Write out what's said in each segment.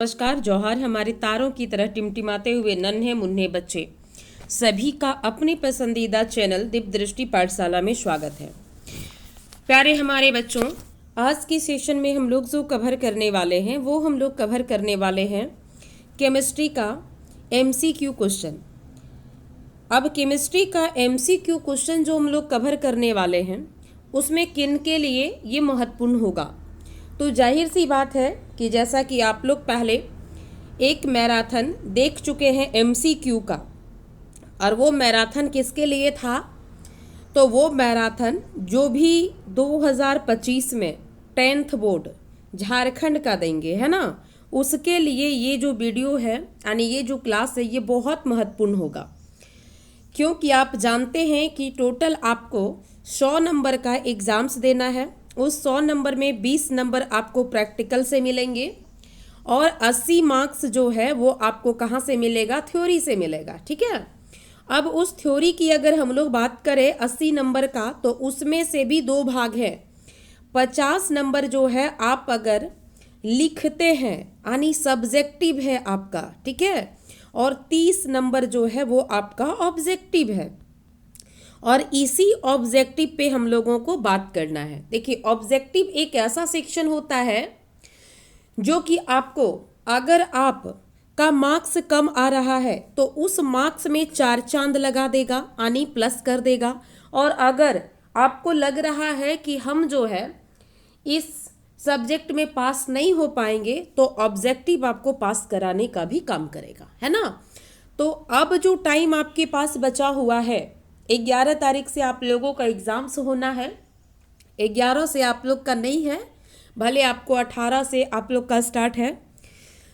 नमस्कार। जौहर हमारे तारों की तरह टिमटिमाते हुए नन्हे मुन्ने बच्चे सभी का अपने पसंदीदा चैनल दिव्य दृष्टि पाठशाला में स्वागत है। प्यारे हमारे बच्चों, आज की सेशन में हम लोग जो कवर करने वाले हैं वो हम लोग कवर करने वाले हैं केमिस्ट्री का MCQ क्वेश्चन। अब केमिस्ट्री का MCQ क्वेश्चन जो हम लोग कवर करने वाले हैं उसमें किन के लिए ये महत्वपूर्ण होगा। तो जाहिर सी बात है कि जैसा कि आप लोग पहले एक मैराथन देख चुके हैं MCQ का, और वो मैराथन किसके लिए था, तो वो मैराथन जो भी 2025 में 10th बोर्ड झारखंड का देंगे, है ना, उसके लिए ये जो वीडियो है यानी ये जो क्लास है ये बहुत महत्वपूर्ण होगा। क्योंकि आप जानते हैं कि टोटल आपको 100 नंबर का एग्ज़ाम्स देना है। उस 100 नंबर में 20 नंबर आपको प्रैक्टिकल से मिलेंगे और 80 मार्क्स जो है वो आपको कहाँ से मिलेगा, थ्योरी से मिलेगा। ठीक है। अब उस थ्योरी की अगर हम लोग बात करें 80 नंबर का, तो उसमें से भी दो भाग है। 50 नंबर जो है आप अगर लिखते हैं यानी सब्जेक्टिव है आपका, ठीक है, और 30 नंबर जो है वो आपका ऑब्जेक्टिव है। और इसी ऑब्जेक्टिव पे हम लोगों को बात करना है। देखिए, ऑब्जेक्टिव एक ऐसा सेक्शन होता है जो कि आपको अगर आप का मार्क्स कम आ रहा है तो उस मार्क्स में 4 चांद लगा देगा यानी प्लस कर देगा। और अगर आपको लग रहा है कि हम जो है इस सब्जेक्ट में पास नहीं हो पाएंगे तो ऑब्जेक्टिव आपको पास कराने का भी काम करेगा, है ना। तो अब जो टाइम आपके पास बचा हुआ है, 11 तारीख से आप लोगों का एग्ज़ाम्स होना है। 11 से आप लोग का नहीं है, भले आपको 18 से आप लोग का स्टार्ट है,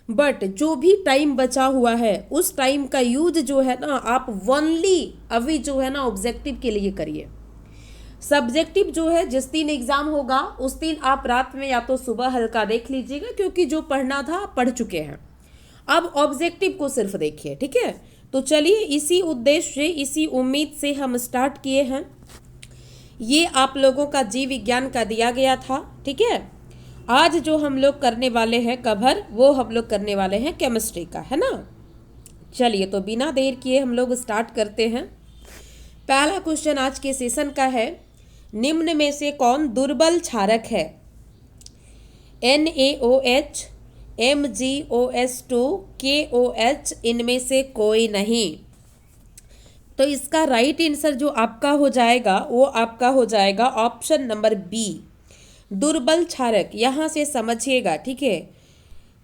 बट जो भी टाइम बचा हुआ है उस टाइम का यूज जो है ना आप ओनली अभी जो है ना ऑब्जेक्टिव के लिए करिए। सब्जेक्टिव जो है जिस दिन एग्ज़ाम होगा उस दिन आप रात में या तो सुबह हल्का देख लीजिएगा, क्योंकि जो पढ़ना था आप पढ़ चुके हैं। अब ऑब्जेक्टिव को सिर्फ देखिए, ठीक है। तो चलिए, इसी उद्देश्य से, इसी उम्मीद से हम स्टार्ट किए हैं। ये आप लोगों का जीव विज्ञान का दिया गया था, ठीक है। आज जो हम लोग करने वाले हैं कवर, वो हम लोग करने वाले हैं केमिस्ट्री का, है ना। चलिए, तो बिना देर किए हम लोग स्टार्ट करते हैं। पहला क्वेश्चन आज के सेशन का है, निम्न में से कौन दुर्बल क्षारक है। NaOH, MgOS2, KOH, इनमें से कोई नहीं। तो इसका राइट आंसर जो आपका हो जाएगा वो आपका हो जाएगा ऑप्शन नंबर बी, दुर्बल क्षारक। यहाँ से समझिएगा, ठीक है।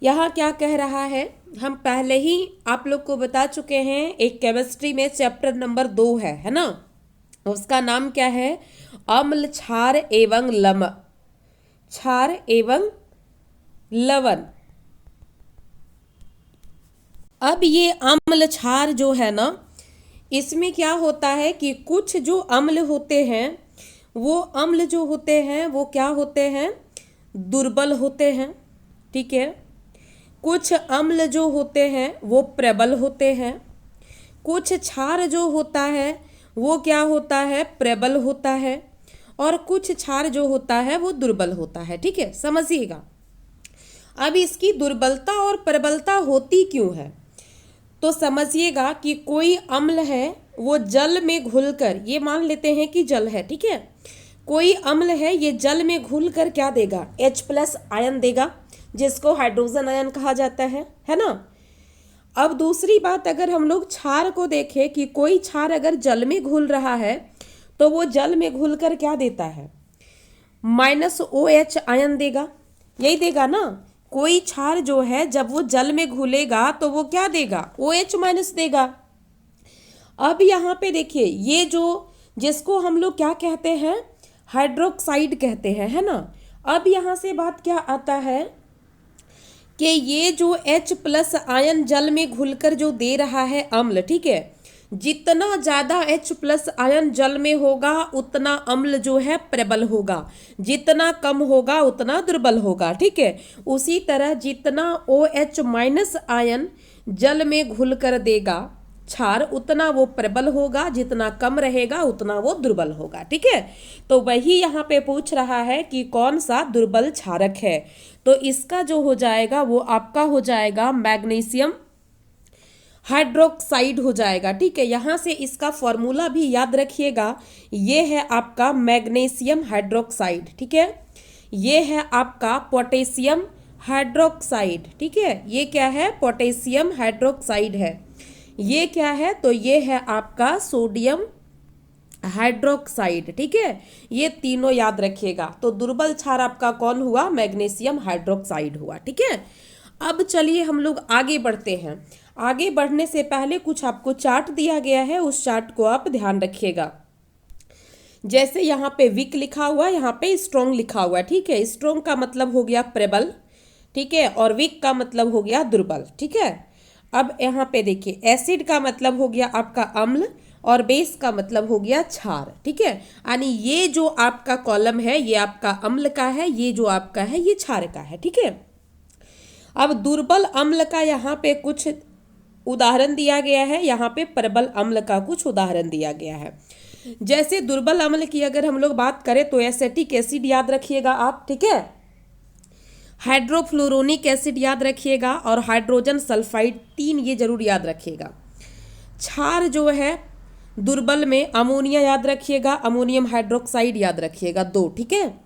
यहाँ क्या कह रहा है, हम पहले ही आप लोग को बता चुके हैं, एक केमिस्ट्री में चैप्टर नंबर 2 है ना, उसका नाम क्या है, अम्ल क्षार एवं लवण, क्षार एवं लवण। अब ये अम्ल क्षार जो है ना, इसमें क्या होता है कि कुछ जो अम्ल होते हैं वो अम्ल जो होते हैं वो क्या होते हैं, दुर्बल होते हैं, ठीक है। कुछ अम्ल जो होते हैं वो प्रबल होते हैं। कुछ क्षार जो होता है वो क्या होता है, प्रबल होता है। और कुछ क्षार जो होता है वो दुर्बल होता है, ठीक है, समझिएगा। अब इसकी दुर्बलता और प्रबलता होती क्यों है, तो समझिएगा कि कोई अम्ल है वो जल में घुलकर, ये मान लेते हैं कि जल है, ठीक है, कोई अम्ल है ये जल में घुलकर क्या देगा, H+ आयन देगा, जिसको हाइड्रोजन आयन कहा जाता है ना। अब दूसरी बात, अगर हम लोग क्षार को देखें कि कोई क्षार अगर जल में घुल रहा है तो वो जल में घुलकर क्या देता है, -OH आयन देगा, यही देगा ना। कोई क्षार जो है जब वो जल में घुलेगा तो वो क्या देगा, OH- देगा। अब यहाँ पे देखिए, ये जो जिसको हम लोग क्या कहते हैं, हाइड्रोक्साइड कहते हैं, है ना। अब यहाँ से बात क्या आता है कि ये जो H+ आयन जल में घुलकर जो दे रहा है अम्ल, ठीक है, जितना ज़्यादा H+ आयन जल में होगा उतना अम्ल जो है प्रबल होगा, जितना कम होगा उतना दुर्बल होगा, ठीक है। उसी तरह जितना OH- आयन जल में घुलकर देगा क्षार उतना वो प्रबल होगा, जितना कम रहेगा उतना वो दुर्बल होगा। ठीक है, तो वही यहाँ पे पूछ रहा है कि कौन सा दुर्बल क्षारक है। तो इसका जो हो जाएगा वो आपका हो जाएगा मैग्नीशियम हाइड्रोक्साइड हो जाएगा। ठीक है, यहाँ से इसका फॉर्मूला भी याद रखिएगा, ये है आपका मैग्नीशियम हाइड्रोक्साइड। ठीक है, ये है आपका पोटेशियम हाइड्रोक्साइड। ठीक है, ये क्या है, पोटेशियम हाइड्रोक्साइड है। ये क्या है, तो ये है आपका सोडियम हाइड्रोक्साइड। ठीक है, ये तीनों याद रखिएगा। तो दुर्बल क्षार आपका कौन हुआ, मैग्नीशियम हाइड्रोक्साइड हुआ। ठीक है, अब चलिए हम लोग आगे बढ़ते हैं। आगे बढ़ने से पहले कुछ आपको चार्ट दिया गया है, उस चार्ट को आप ध्यान रखिएगा। जैसे यहाँ पे वीक लिखा हुआ है, यहाँ पे स्ट्रॉन्ग लिखा हुआ है। ठीक है, स्ट्रॉन्ग का मतलब हो गया प्रबल, ठीक है, और वीक का मतलब हो गया दुर्बल। ठीक है, अब यहाँ पे देखिए एसिड का मतलब हो गया आपका अम्ल और बेस का मतलब हो गया क्षार। ठीक है, यानी ये जो आपका कॉलम है ये आपका अम्ल का है, ये जो आपका है ये क्षार का है। ठीक है, अब दुर्बल अम्ल का यहाँ पे कुछ उदाहरण दिया गया है, यहाँ पे प्रबल अम्ल का कुछ उदाहरण दिया गया है। जैसे दुर्बल अम्ल की अगर हम लोग बात करें तो एसिटिक एसिड याद रखिएगा आप। ठीक है, हाइड्रोफ्लोरोनिक एसिड याद रखिएगा और हाइड्रोजन सल्फाइड 3 ये जरूर याद रखिएगा। क्षार जो है दुर्बल में अमोनिया याद रखिएगा, अमोनियम हाइड्रोक्साइड याद रखिएगा 2। ठीक है,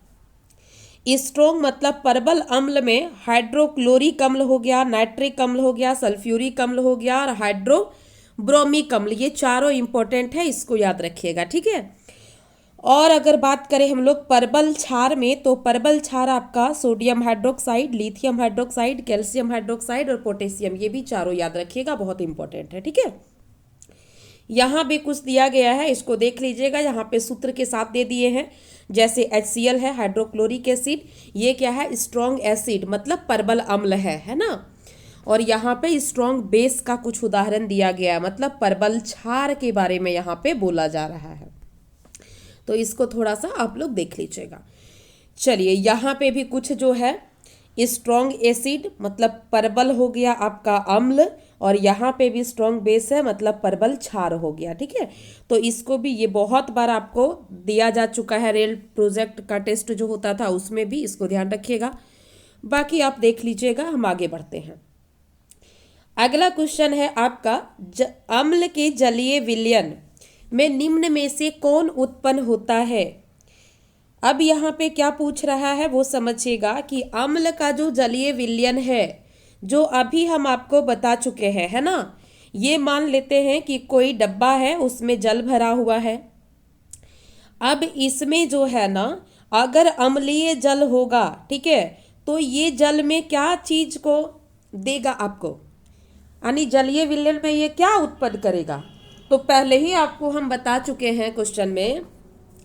स्ट्रोंग मतलब प्रबल अम्ल में हाइड्रोक्लोरिक अम्ल हो गया, नाइट्रिक अम्ल हो गया, सल्फ्यूरिक अम्ल हो गया और हाइड्रोब्रोमिक अम्ल, ये चारों इंपॉर्टेंट है, इसको याद रखिएगा। ठीक है, और अगर बात करें हम लोग प्रबल क्षार में, तो प्रबल क्षार आपका sodium hydroxide, lithium hydroxide, calcium hydroxide और पोटेशियम, ये भी चारों याद रखिएगा, बहुत इंपॉर्टेंट है। ठीक है, यहाँ भी कुछ दिया गया है, इसको देख लीजिएगा, यहाँ पे सूत्र के साथ दे दिए हैं। जैसे HCl है हाइड्रोक्लोरिक एसिड, ये क्या है, स्ट्रॉन्ग एसिड मतलब प्रबल अम्ल है ना। और यहाँ पे स्ट्रॉन्ग बेस का कुछ उदाहरण दिया गया है, मतलब प्रबल क्षार के बारे में यहाँ पे बोला जा रहा है। तो इसको थोड़ा सा आप लोग देख लीजिएगा। चलिए, यहाँ पे भी कुछ जो है स्ट्रॉन्ग एसिड मतलब प्रबल हो गया आपका अम्ल, और यहाँ पे भी स्ट्रॉन्ग बेस है मतलब प्रबल क्षार हो गया। ठीक है, तो इसको भी ये बहुत बार आपको दिया जा चुका है, रेल प्रोजेक्ट का टेस्ट जो होता था उसमें भी, इसको ध्यान रखिएगा। बाकी आप देख लीजिएगा, हम आगे बढ़ते हैं। अगला क्वेश्चन है आपका, अम्ल के जलीय विलयन में निम्न में से कौन उत्पन्न होता है। अब यहाँ पे क्या पूछ रहा है वो समझिएगा कि अम्ल का जो जलीय विलयन है, जो अभी हम आपको बता चुके हैं, है ना। ये मान लेते हैं कि कोई डब्बा है, उसमें जल भरा हुआ है। अब इसमें जो है ना, अगर अम्लीय जल होगा, ठीक है, तो ये जल में क्या चीज को देगा आपको, यानी जलीय विलयन में ये क्या उत्पन्न करेगा। तो पहले ही आपको हम बता चुके हैं क्वेश्चन में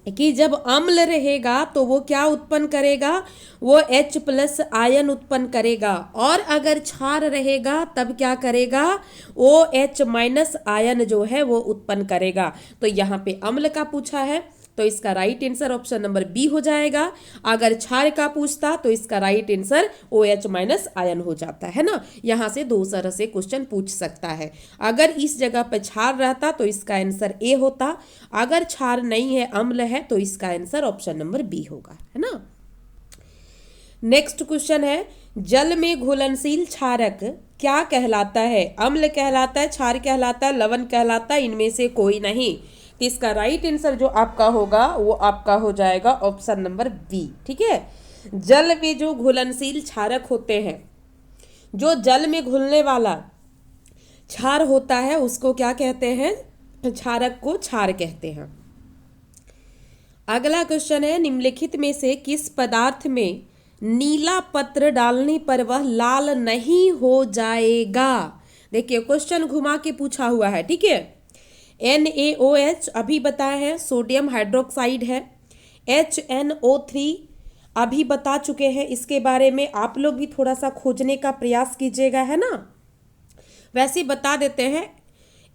कि जब अम्ल रहेगा तो वो क्या उत्पन्न करेगा, वो H+ आयन उत्पन्न करेगा, और अगर क्षार रहेगा तब क्या करेगा, OH- आयन जो है वो उत्पन्न करेगा। तो यहाँ पे अम्ल का पूछा है तो इसका right answer option number B हो जाएगा। अगर क्षार का पूछता तो इसका राइट आंसर OH- आयन हो जाता है ना। यहाँ से दो तरह से क्वेश्चन पूछ सकता है। अगर इस जगह पर क्षार रहता तो इसका आंसर ए होता, अगर क्षार नहीं है अम्ल है तो इसका आंसर ऑप्शन नंबर बी होगा, है ना। नेक्स्ट क्वेश्चन है, जल में घुलनशील क्षारक क्या कहलाता है। अम्ल कहलाता है, क्षार कहलाता है, लवण कहलाता है, इनमें से कोई नहीं। तो इसका राइट आंसर जो आपका होगा वो आपका हो जाएगा ऑप्शन नंबर बी। ठीक है, जल में जो घुलनशील क्षारक होते हैं, जो जल में घुलने वाला क्षार होता है उसको क्या कहते हैं, क्षारक को क्षार कहते हैं। अगला क्वेश्चन है, निम्नलिखित में से किस पदार्थ में नीला पत्र डालने पर वह लाल नहीं हो जाएगा। देखिए क्वेश्चन घुमा के पूछा हुआ है। ठीक है, NaOH अभी बताया है, सोडियम हाइड्रोक्साइड है। HNO3 अभी बता चुके हैं, इसके बारे में आप लोग भी थोड़ा सा खोजने का प्रयास कीजिएगा, है ना। वैसे बता देते हैं,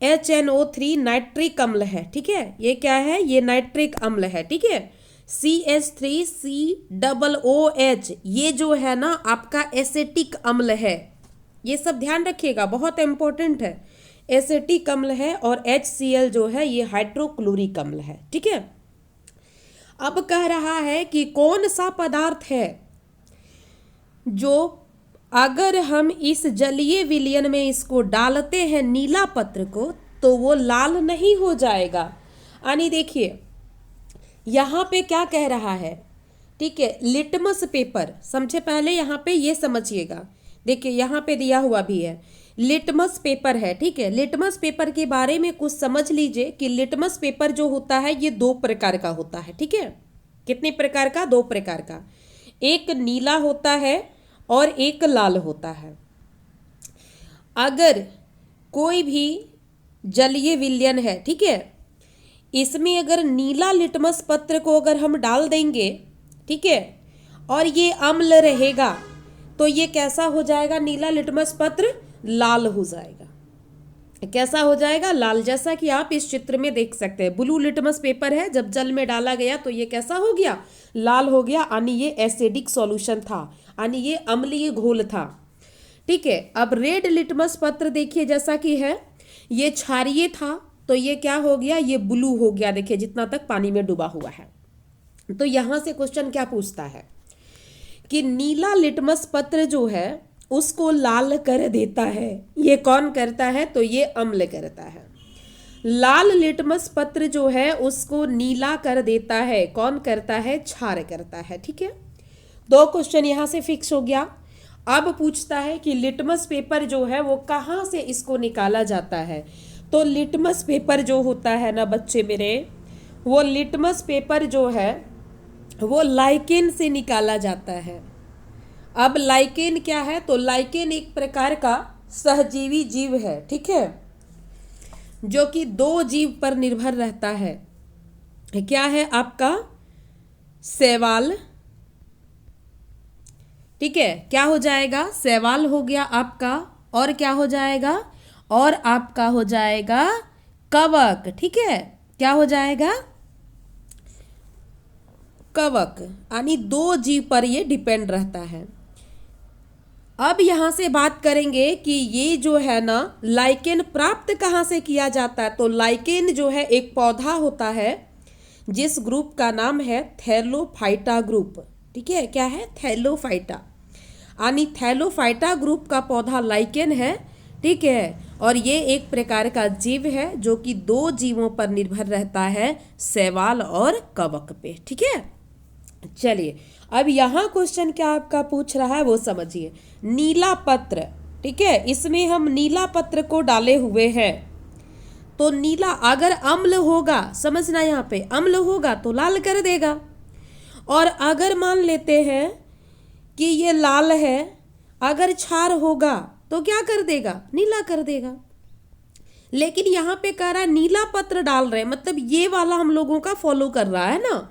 HNO3 नाइट्रिक अम्ल है। ठीक है, ये क्या है, ये नाइट्रिक अम्ल है। ठीक है, CH3COOH ये जो है ना आपका एसिटिक अम्ल है। ये सब ध्यान रखिएगा, बहुत इंपॉर्टेंट है। एसिटिक अम्ल है और HCl जो है ये हाइड्रोक्लोरिक अम्ल है। ठीक है, अब कह रहा है कि कौन सा पदार्थ है जो अगर हम इस जलीय विलयन में इसको डालते हैं नीला पत्र को तो वो लाल नहीं हो जाएगा। यानी देखिए यहाँ पे क्या कह रहा है, ठीक है, लिटमस पेपर, समझे, पहले यहाँ पे ये समझिएगा। देखिए यहाँ पे दिया हुआ भी है लिटमस पेपर है। ठीक है, लिटमस पेपर के बारे में कुछ समझ लीजिए कि लिटमस पेपर जो होता है ये 2 प्रकार का होता है। ठीक है, कितने प्रकार का? 2 प्रकार का, एक नीला होता है और एक लाल होता है। अगर कोई भी जलीय विलयन है, ठीक है, इसमें अगर नीला लिटमस पत्र को अगर हम डाल देंगे, ठीक है, और ये अम्ल रहेगा तो ये कैसा हो जाएगा? नीला लिटमस पत्र लाल हो जाएगा। कैसा हो जाएगा? लाल। जैसा कि आप इस चित्र में देख सकते हैं, ब्लू लिटमस पेपर है, जब जल में डाला गया तो ये कैसा हो गया? लाल हो गया, यानी ये एसिडिक सॉल्यूशन था, यानी ये अम्लीय घोल था। ठीक है, अब रेड लिटमस पत्र देखिए जैसा कि है, ये क्षारीय था तो ये क्या हो गया? ये ब्लू हो गया। देखिए जितना तक पानी में डूबा हुआ है। तो यहां से क्वेश्चन क्या पूछता है कि नीला लिटमस पत्र जो है उसको लाल कर देता है, ये कौन करता है? तो ये अम्ल करता है। लाल लिटमस पत्र जो है उसको नीला कर देता है, कौन करता है? क्षार करता है। ठीक है, 2 क्वेश्चन यहां से फिक्स हो गया। अब पूछता है कि लिटमस पेपर जो है वो कहाँ से इसको निकाला जाता है। तो लिटमस पेपर जो होता है ना बच्चे मेरे, वो लिटमस पेपर जो है वो लाइकेन से निकाला जाता है। अब लाइकेन क्या है? तो लाइकेन एक प्रकार का सहजीवी जीव है। ठीक है, जो कि 2 जीव पर निर्भर रहता है। क्या है आपका? शैवाल। ठीक है, क्या हो जाएगा? शैवाल हो गया आपका, और क्या हो जाएगा? और आपका हो जाएगा कवक। ठीक है, क्या हो जाएगा? कवक। यानी 2 जीव पर ये डिपेंड रहता है। अब यहां से बात करेंगे कि ये जो है ना लाइकेन प्राप्त कहाँ से किया जाता है। तो लाइकेन जो है एक पौधा होता है जिस ग्रुप का नाम है थैलोफाइटा ग्रुप। ठीक है, क्या है? थैलोफाइटा, यानी थैलोफाइटा ग्रुप का पौधा लाइकेन है। ठीक है, और ये एक प्रकार का जीव है जो कि 2 जीवों पर निर्भर रहता है, शैवाल और कवक पे। ठीक है, चलिए अब यहाँ क्वेश्चन क्या आपका पूछ रहा है वो समझिए। नीला पत्र, ठीक है, इसमें हम नीला पत्र को डाले हुए हैं। तो नीला अगर अम्ल होगा, समझना यहाँ पे, अम्ल होगा तो लाल कर देगा। और अगर मान लेते हैं कि ये लाल है, अगर क्षार होगा तो क्या कर देगा? नीला कर देगा। लेकिन यहाँ पे कह रहा है नीला पत्र डाल रहे हैं, मतलब ये वाला हम लोगों का फॉलो कर रहा है ना।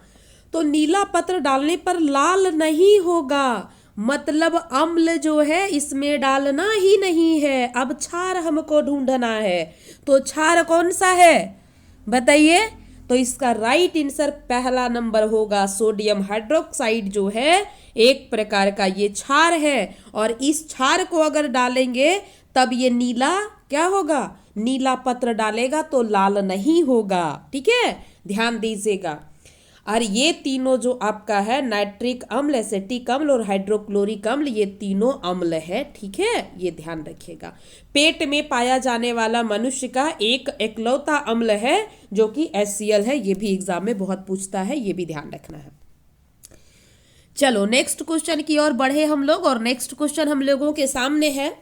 तो नीला पत्र डालने पर लाल नहीं होगा, मतलब अम्ल जो है इसमें डालना ही नहीं है। अब क्षार हमको ढूंढना है, तो क्षार कौन सा है बताइए? तो इसका राइट आंसर पहला नंबर होगा सोडियम हाइड्रोक्साइड, जो है एक प्रकार का ये क्षार है। और इस क्षार को अगर डालेंगे तब ये नीला क्या होगा? नीला पत्र डालेगा तो लाल नहीं होगा। ठीक है, ध्यान दीजिएगा। और ये तीनों जो आपका है नाइट्रिक अम्ल, एसिटिक अम्ल और हाइड्रोक्लोरिक अम्ल, ये तीनों अम्ल है। ठीक है, ये ध्यान रखिएगा। पेट में पाया जाने वाला मनुष्य का एक एकलौता अम्ल है जो कि HCl है। ये भी एग्जाम में बहुत पूछता है, ये भी ध्यान रखना है। चलो नेक्स्ट क्वेश्चन की ओर बढ़े हम लोग। और नेक्स्ट क्वेश्चन हम लोगों के सामने है,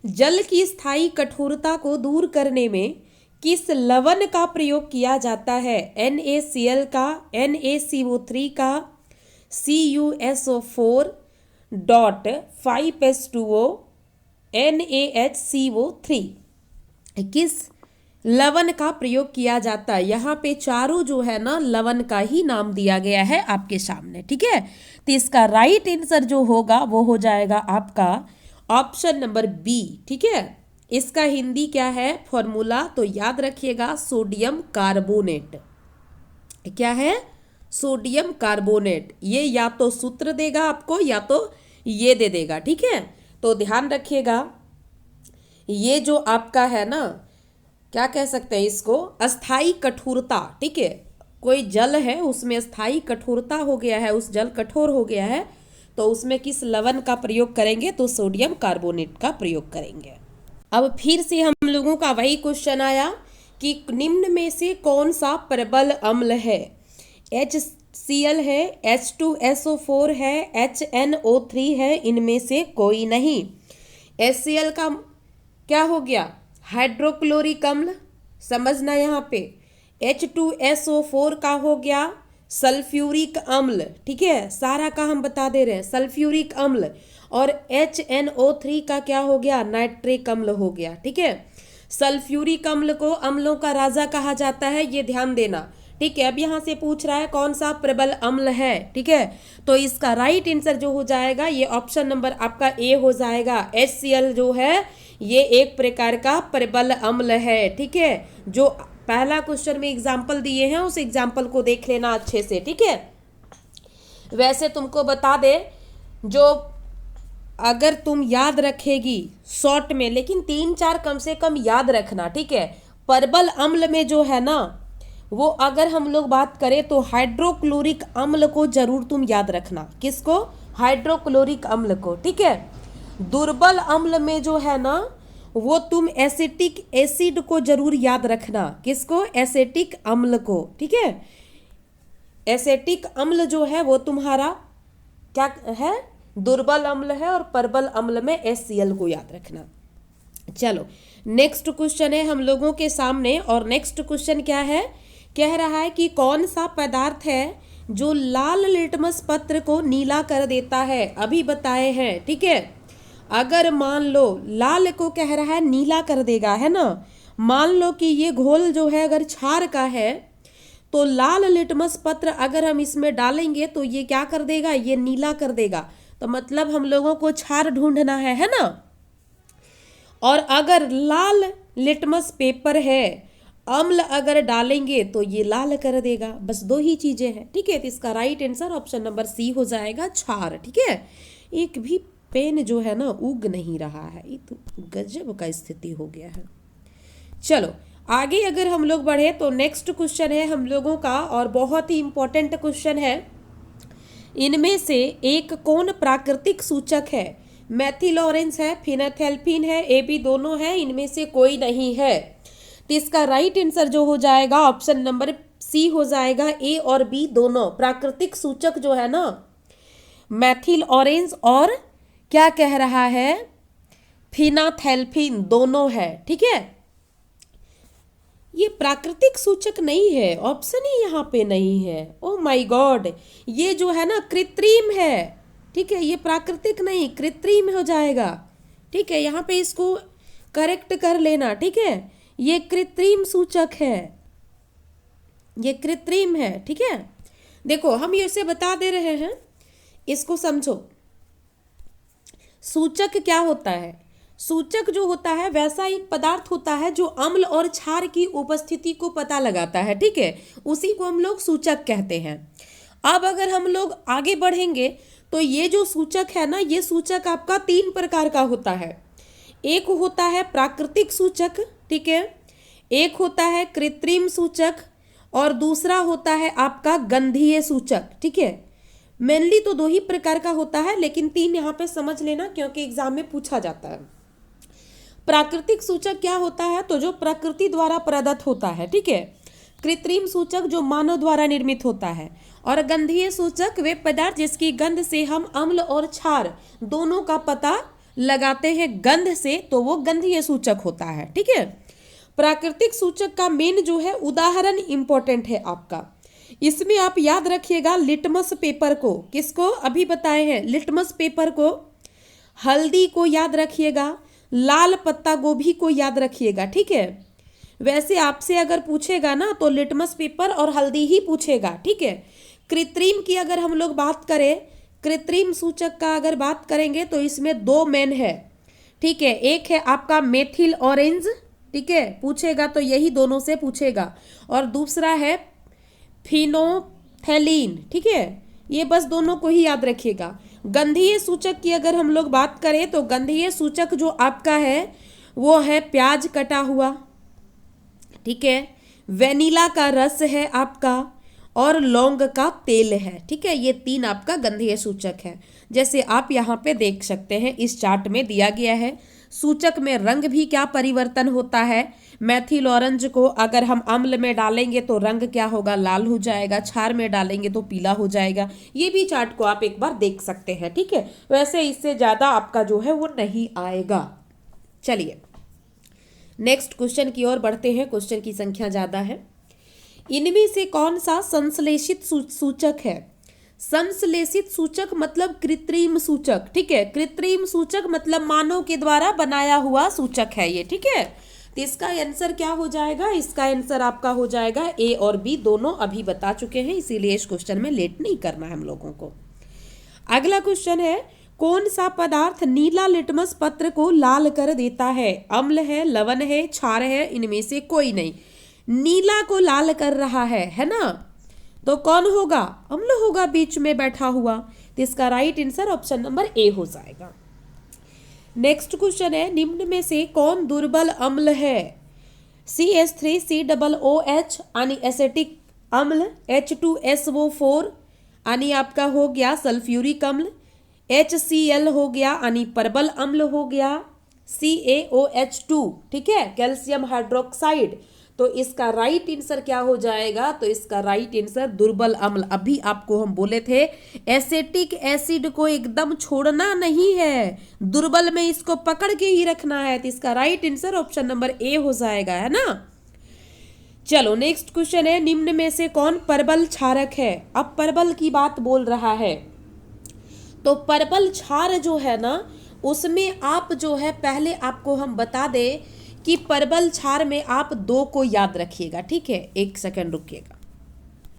जल की स्थायी कठोरता को दूर करने में किस लवण का प्रयोग किया जाता है? NaCl का, NaCO3 का, CuSO4 .5H2O, NaHCO3, किस लवण का प्रयोग किया जाता है? यहाँ पे चारों जो है ना लवण का ही नाम दिया गया है आपके सामने। ठीक है, तो इसका राइट आंसर जो होगा वो हो जाएगा आपका ऑप्शन नंबर बी। ठीक है, इसका हिंदी क्या है फॉर्मूला? तो याद रखिएगा, सोडियम कार्बोनेट। क्या है? Sodium carbonate. ये या तो सूत्र देगा आपको या तो ये दे देगा। ठीक है, तो ध्यान रखिएगा, ये जो आपका है ना क्या कह सकते हैं इसको, अस्थाई कठोरता। ठीक है, कोई जल है उसमें अस्थाई कठोरता हो गया है, उस जल कठोर हो गया है, तो उसमें किस लवण का प्रयोग करेंगे, तो सोडियम कार्बोनेट का प्रयोग करेंगे। अब फिर से हम लोगों का वही क्वेश्चन आया कि निम्न में से कौन सा प्रबल अम्ल है। HCl है, H2SO4 है, HNO3 है, इनमें से कोई नहीं। HCl का क्या हो गया, हाइड्रोक्लोरिक अम्ल, समझना यहाँ पे। H2SO4 का हो गया सल्फ्यूरिक अम्ल। ठीक है, सारा का हम बता दे रहे हैं, सल्फ्यूरिक अम्ल। और HNO3 का क्या हो गया, नाइट्रिक अम्ल हो गया। ठीक है, सल्फ्यूरिक अम्ल को अम्लों का राजा कहा जाता है, ये ध्यान देना। ठीक है, अब यहाँ से पूछ रहा है कौन सा प्रबल अम्ल है। ठीक है, तो इसका राइट आंसर जो हो जाएगा ये ऑप्शन नंबर आपका ए हो जाएगा। HCl जो है ये एक प्रकार का प्रबल अम्ल है। ठीक है, जो पहला क्वेश्चन में एग्जाम्पल दिए हैं उस एग्जाम्पल को देख लेना अच्छे से। ठीक है, वैसे तुमको बता दे, जो अगर तुम याद रखेगी शॉर्ट में, लेकिन 3-4 कम से कम याद रखना। ठीक है, प्रबल अम्ल में जो है ना, वो अगर हम लोग बात करें तो हाइड्रोक्लोरिक अम्ल को जरूर तुम याद रखना। किसको, हाइड्रोक्लोरिक अम्ल को। ठीक है, दुर्बल अम्ल में जो है ना, वो तुम एसिटिक एसिड को जरूर याद रखना। किसको, एसिटिक अम्ल को। ठीक है, एसिटिक अम्ल जो है वो तुम्हारा क्या है, दुर्बल अम्ल है, और प्रबल अम्ल में HCl को याद रखना। चलो नेक्स्ट क्वेश्चन है हम लोगों के सामने, और नेक्स्ट क्वेश्चन क्या है, कह रहा है कि कौन सा पदार्थ है जो लाल लिटमस पत्र को नीला कर देता है, अभी बताए हैं। ठीक है, अगर मान लो लाल को कह रहा है नीला कर देगा, है ना, मान लो कि ये घोल जो है अगर क्षार का है, तो लाल लिटमस पत्र अगर हम इसमें डालेंगे तो ये क्या कर देगा, ये नीला कर देगा। तो मतलब हम लोगों को क्षार ढूंढना है ना। और अगर लाल लिटमस पेपर है, अम्ल अगर डालेंगे तो ये लाल कर देगा। बस दो ही चीजें हैं। ठीक है, तो इसका right answer option number C हो जाएगा, क्षार। ठीक है, एक भी पेन जो है ना उग नहीं रहा है, ये तो गजब का स्थिति हो गया है। चलो आगे अगर हम लोग बढ़े तो नेक्स्ट क्वेश्चन है हम लोगों का, और बहुत ही इंपॉर्टेंट क्वेश्चन है। इनमें से एक कौन प्राकृतिक सूचक है, मैथिल ऑरेंज है, फिनाथेल्पिन है, AB दोनों है, इनमें से कोई नहीं है। तो इसका राइट आंसर जो हो जाएगा ऑप्शन नंबर सी हो जाएगा, A और B दोनों प्राकृतिक सूचक जो है ना, मैथिल ऑरेंज और क्या कह रहा है, फिनाथेल्पिन दोनों है। ठीक है, ये प्राकृतिक सूचक नहीं है, ऑप्शन ही यहाँ पे नहीं है। ओ माय गॉड, ये जो है ना कृत्रिम है। ठीक है, ये प्राकृतिक नहीं कृत्रिम हो जाएगा। ठीक है, यहाँ पे इसको करेक्ट कर लेना। ठीक है, ये कृत्रिम सूचक है, ये कृत्रिम है। ठीक है, देखो हम ये इसे बता दे रहे हैं, इसको समझो। सूचक क्या होता है, सूचक जो होता है वैसा एक पदार्थ होता है जो अम्ल और क्षार की उपस्थिति को पता लगाता है। ठीक है, उसी को हम लोग सूचक कहते हैं। अब अगर हम लोग आगे बढ़ेंगे तो ये जो सूचक है ना, ये सूचक आपका 3 प्रकार का होता है। एक होता है प्राकृतिक सूचक, ठीक है, एक होता है कृत्रिम सूचक, और दूसरा होता है आपका गंधीय सूचक। ठीक है, मेनली तो 2 ही प्रकार का होता है, लेकिन 3 यहाँ पे समझ लेना क्योंकि एग्जाम में पूछा जाता है। प्राकृतिक सूचक क्या होता है, तो जो प्रकृति द्वारा प्रदत्त होता है। ठीक है, कृत्रिम सूचक जो मानव द्वारा निर्मित होता है, और गंधीय सूचक वे पदार्थ जिसकी गंध से हम अम्ल और क्षार दोनों का पता लगाते हैं गंध से, तो वो गंधीय सूचक होता है। ठीक है, प्राकृतिक सूचक का मेन जो है उदाहरण इंपॉर्टेंट है आपका। इसमें आप याद रखिएगा लिटमस पेपर को, किसको अभी बताए हैं, लिटमस पेपर को, हल्दी को याद रखिएगा, लाल पत्ता गोभी को याद रखिएगा। ठीक है, वैसे आपसे अगर पूछेगा ना तो लिटमस पेपर और हल्दी ही पूछेगा। ठीक है, कृत्रिम की अगर हम लोग बात करें, कृत्रिम सूचक का अगर बात करेंगे तो इसमें 2 मेन है। ठीक है, एक है आपका मेथिल ऑरेंज, ठीक है, पूछेगा तो यही दोनों से पूछेगा, और दूसरा है फिनोथेलिन। ठीक है, ये बस दोनों को ही याद रखिएगा। गंधीय सूचक की अगर हम लोग बात करें तो गंधीय सूचक जो आपका है वो है प्याज कटा हुआ, ठीक है, वेनिला का रस है आपका, और लौंग का तेल है। ठीक है, ये 3 आपका गंधीय सूचक है। जैसे आप यहाँ पे देख सकते हैं, इस चार्ट में दिया गया है। सूचक में रंग भी क्या परिवर्तन होता है। मैथिल ऑरेंज को अगर हम अम्ल में डालेंगे तो रंग क्या होगा, लाल हो जाएगा। क्षार में डालेंगे तो पीला हो जाएगा। ये भी चार्ट को आप एक बार देख सकते हैं। ठीक है, वैसे इससे ज्यादा आपका जो है वो नहीं आएगा। चलिए नेक्स्ट क्वेश्चन की ओर बढ़ते हैं। क्वेश्चन की संख्या ज्यादा है। इनमें से कौन सा संश्लेषित सूचक है। संश्लेषित सूचक मतलब कृत्रिम सूचक। ठीक है, कृत्रिम सूचक मतलब मानव के द्वारा बनाया हुआ सूचक है ये। ठीक है, तो इसका आंसर क्या हो जाएगा, इसका आंसर आपका हो जाएगा ए और बी, दोनों अभी बता चुके हैं, इसीलिए इस क्वेश्चन में लेट नहीं करना है हम लोगों को। अगला क्वेश्चन है, कौन सा पदार्थ नीला लिटमस पत्र को लाल कर देता है। अम्ल है, लवण है, क्षार है, इनमें से कोई नहीं। नीला को लाल कर रहा है ना, तो कौन होगा, अम्ल होगा बीच में बैठा हुआ। तो इसका राइट आंसर ऑप्शन नंबर ए हो जाएगा। नेक्स्ट क्वेश्चन है, निम्न में से कौन दुर्बल अम्ल है। CH3COOH यानी एसिटिक अम्ल, H2SO4 यानी आपका हो गया सल्फ्यूरिक अम्ल, HCl हो गया यानी परबल अम्ल हो गया, CaOH2 ठीक है कैल्शियम हाइड्रोक्साइड। तो इसका राइट आंसर क्या हो जाएगा, तो इसका राइट आंसर दुर्बल अम्ल। अभी आपको हम बोले थे एसिटिक एसिड को एकदम छोड़ना नहीं है, दुर्बल में इसको पकड़ के ही रखना है। तो इसका राइट आंसर ऑप्शन नंबर ए हो जाएगा, है ना। चलो नेक्स्ट क्वेश्चन है, निम्न में से कौन परबल क्षारक है। अब परबल की बात बोल रहा है, तो परबल क्षार जो है ना, उसमें आप जो है पहले आपको हम बता दें कि परबल क्षार में आप 2 को याद रखिएगा। ठीक है, 1 सेकंड रुकिएगा।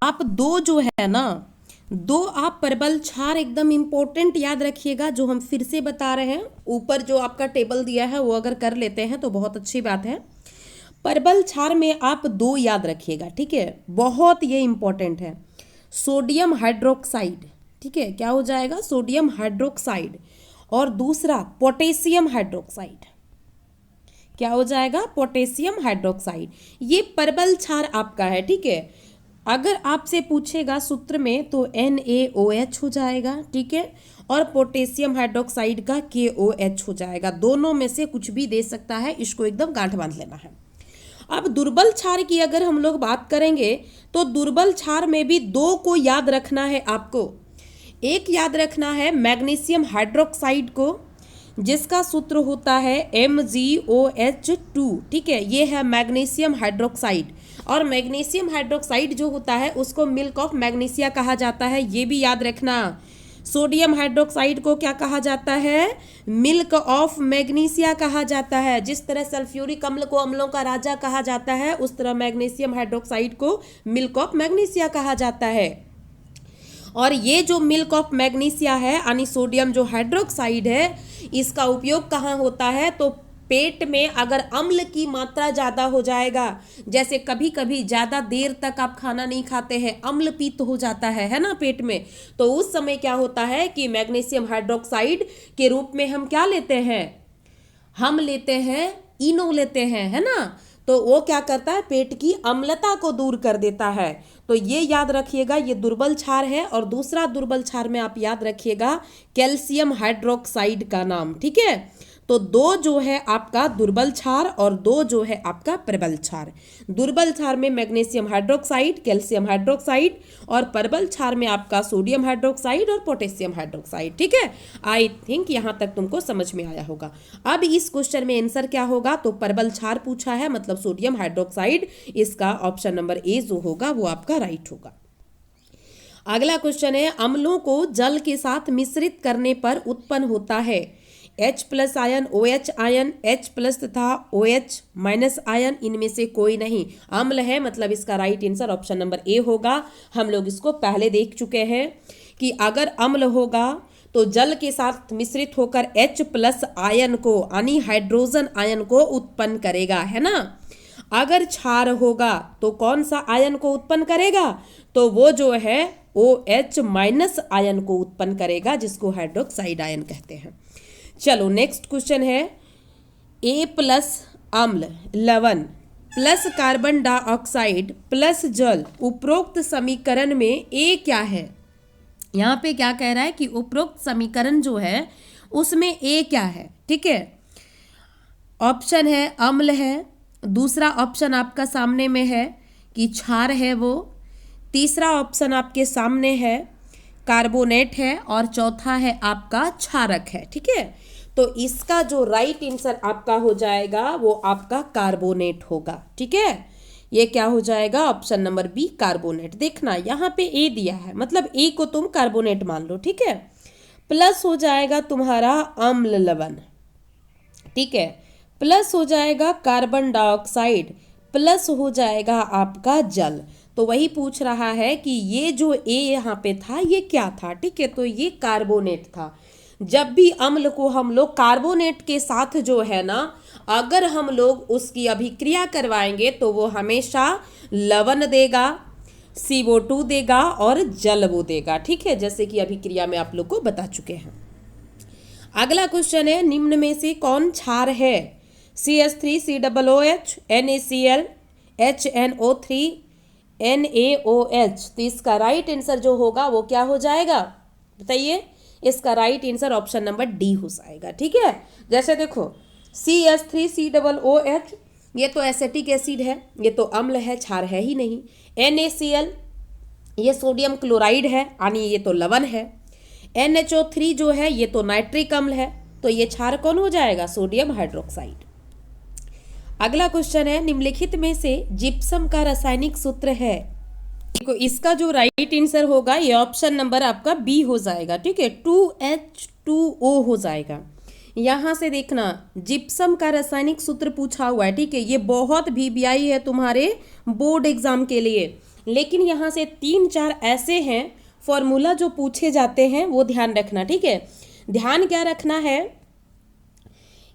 आप 2 जो है ना, 2 आप परबल क्षार एकदम इंपॉर्टेंट याद रखिएगा, जो हम फिर से बता रहे हैं। ऊपर जो आपका टेबल दिया है वो अगर कर लेते हैं तो बहुत अच्छी बात है। परबल क्षार में आप 2 याद रखिएगा। ठीक है, बहुत ये इंपॉर्टेंट है। सोडियम हाइड्रोक्साइड, ठीक है, क्या हो जाएगा, सोडियम हाइड्रोक्साइड, और दूसरा पोटेशियम हाइड्रोक्साइड। क्या हो जाएगा, पोटेशियम हाइड्रोक्साइड। ये परबल क्षार आपका है। ठीक है, अगर आपसे पूछेगा सूत्र में तो NaOH हो जाएगा। ठीक है, और पोटेशियम हाइड्रोक्साइड का KOH हो जाएगा। दोनों में से कुछ भी दे सकता है, इसको एकदम गांठ बांध लेना है। अब दुर्बल क्षार की अगर हम लोग बात करेंगे तो दुर्बल क्षार में भी 2 को याद रखना है आपको। एक याद रखना है मैग्नीशियम हाइड्रोक्साइड को, जिसका सूत्र होता है MgOH2। ठीक है, ये है मैग्नीशियम हाइड्रोक्साइड, और मैग्नीशियम हाइड्रोक्साइड जो होता है उसको मिल्क ऑफ मैग्नीशिया कहा जाता है, ये भी याद रखना। सोडियम हाइड्रोक्साइड को क्या कहा जाता है, मिल्क ऑफ मैग्नीशिया कहा जाता है। जिस तरह सल्फ्यूरिक अम्ल को अम्लों का राजा कहा जाता है, उस तरह मैग्नीशियम हाइड्रोक्साइड को मिल्क ऑफ मैग्नीशिया कहा जाता है। और ये जो मिल्क ऑफ मैग्नीशिया है यानी सोडियम जो हाइड्रोक्साइड है, इसका उपयोग कहाँ होता है, तो पेट में अगर अम्ल की मात्रा ज़्यादा हो जाएगा, जैसे कभी कभी ज़्यादा देर तक आप खाना नहीं खाते हैं, अम्ल पित्त हो जाता है ना पेट में, तो उस समय क्या होता है कि मैग्नीशियम हाइड्रोक्साइड के रूप में हम क्या लेते हैं, हम लेते हैं इनो लेते हैं, है ना। तो वो क्या करता है, पेट की अम्लता को दूर कर देता है। तो ये याद रखिएगा, ये दुर्बल क्षार है। और दूसरा दुर्बल क्षार में आप याद रखिएगा कैल्शियम हाइड्रोक्साइड का नाम। ठीक है, तो 2 जो है आपका दुर्बल क्षार और 2 जो है आपका प्रबल क्षार। दुर्बल क्षार में मैग्नीशियम हाइड्रोक्साइड, कैल्शियम हाइड्रोक्साइड, और प्रबल क्षार में आपका सोडियम हाइड्रोक्साइड और पोटेशियम हाइड्रोक्साइड। ठीक है, आई थिंक यहाँ तक तुमको समझ में आया होगा। अब इस क्वेश्चन में आंसर क्या होगा, तो प्रबल क्षार पूछा है, मतलब सोडियम हाइड्रोक्साइड। इसका ऑप्शन नंबर ए जो होगा वो आपका राइट होगा। अगला क्वेश्चन है, अम्लों को जल के साथ मिश्रित करने पर उत्पन्न होता है H+ ion, OH ion, H+ तथा OH- आयन, इनमें से कोई नहीं। अम्ल है, मतलब इसका राइट आंसर ऑप्शन नंबर ए होगा। हम लोग इसको पहले देख चुके हैं कि अगर अम्ल होगा तो जल के साथ मिश्रित होकर H+ आयन को यानी हाइड्रोजन आयन को उत्पन्न करेगा, है ना। अगर क्षार होगा तो कौन सा आयन को उत्पन्न करेगा, तो वो जो है OH- आयन को उत्पन्न करेगा, जिसको हाइड्रोक्साइड आयन कहते हैं। चलो नेक्स्ट क्वेश्चन है, A+ अम्ल, लवण, प्लस कार्बन डाइऑक्साइड प्लस जल, उपरोक्त समीकरण में ए क्या है। यहाँ पे क्या कह रहा है कि उपरोक्त समीकरण जो है उसमें ए क्या है। ठीक है, ऑप्शन है अम्ल है, दूसरा ऑप्शन आपका सामने में है कि क्षार है वो, तीसरा ऑप्शन आपके सामने है कार्बोनेट है, और चौथा है आपका क्षारक है। ठीक है, तो इसका जो राइट आंसर आपका हो जाएगा वो आपका कार्बोनेट होगा। ठीक है, ये क्या हो जाएगा, ऑप्शन नंबर बी कार्बोनेट। देखना यहाँ पे ए दिया है, मतलब ए को तुम कार्बोनेट मान लो। ठीक है, प्लस हो जाएगा तुम्हारा अम्ल लवण। ठीक है, प्लस हो जाएगा कार्बन डाइऑक्साइड, प्लस हो जाएगा आपका जल। तो वही पूछ रहा है कि ये जो ए यहाँ पे था ये क्या था। ठीक है, तो ये कार्बोनेट था। जब भी अम्ल को हम लोग कार्बोनेट के साथ जो है ना, अगर हम लोग उसकी अभिक्रिया करवाएंगे तो वो हमेशा लवण देगा, CO2 देगा और जल वो देगा। ठीक है, जैसे कि अभिक्रिया में आप लोग को बता चुके हैं। अगला क्वेश्चन है, निम्न में से कौन क्षार है। CH3 COOH NaCl HNO3 NaOH। तो इसका राइट आंसर जो होगा वो क्या हो जाएगा, बताइए। इसका right answer option number D हो जाएगा। ठीक है, जैसे देखो CH3 COOH ये तो एसिटिक एसिड है, ये तो अम्ल है, क्षार है ही नहीं। NaCl ये सोडियम क्लोराइड है, यानी ये तो लवण है। NHO3 जो है ये तो नाइट्रिक अम्ल है, तो ये क्षार कौन हो जाएगा, सोडियम हाइड्रोक्साइड। अगला क्वेश्चन है, निम्नलिखित में से जिप्सम का रासायनिक सूत्र है। देखो इसका जो राइट आंसर होगा ये ऑप्शन नंबर आपका बी हो जाएगा। ठीक है, 2H2O हो जाएगा। यहाँ से देखना जिप्सम का रासायनिक सूत्र पूछा हुआ है। ठीक है, ये बहुत VBI है तुम्हारे बोर्ड एग्जाम के लिए, लेकिन यहाँ से 3-4 ऐसे हैं फॉर्मूला जो पूछे जाते हैं, वो ध्यान रखना। ठीक है, ध्यान क्या रखना है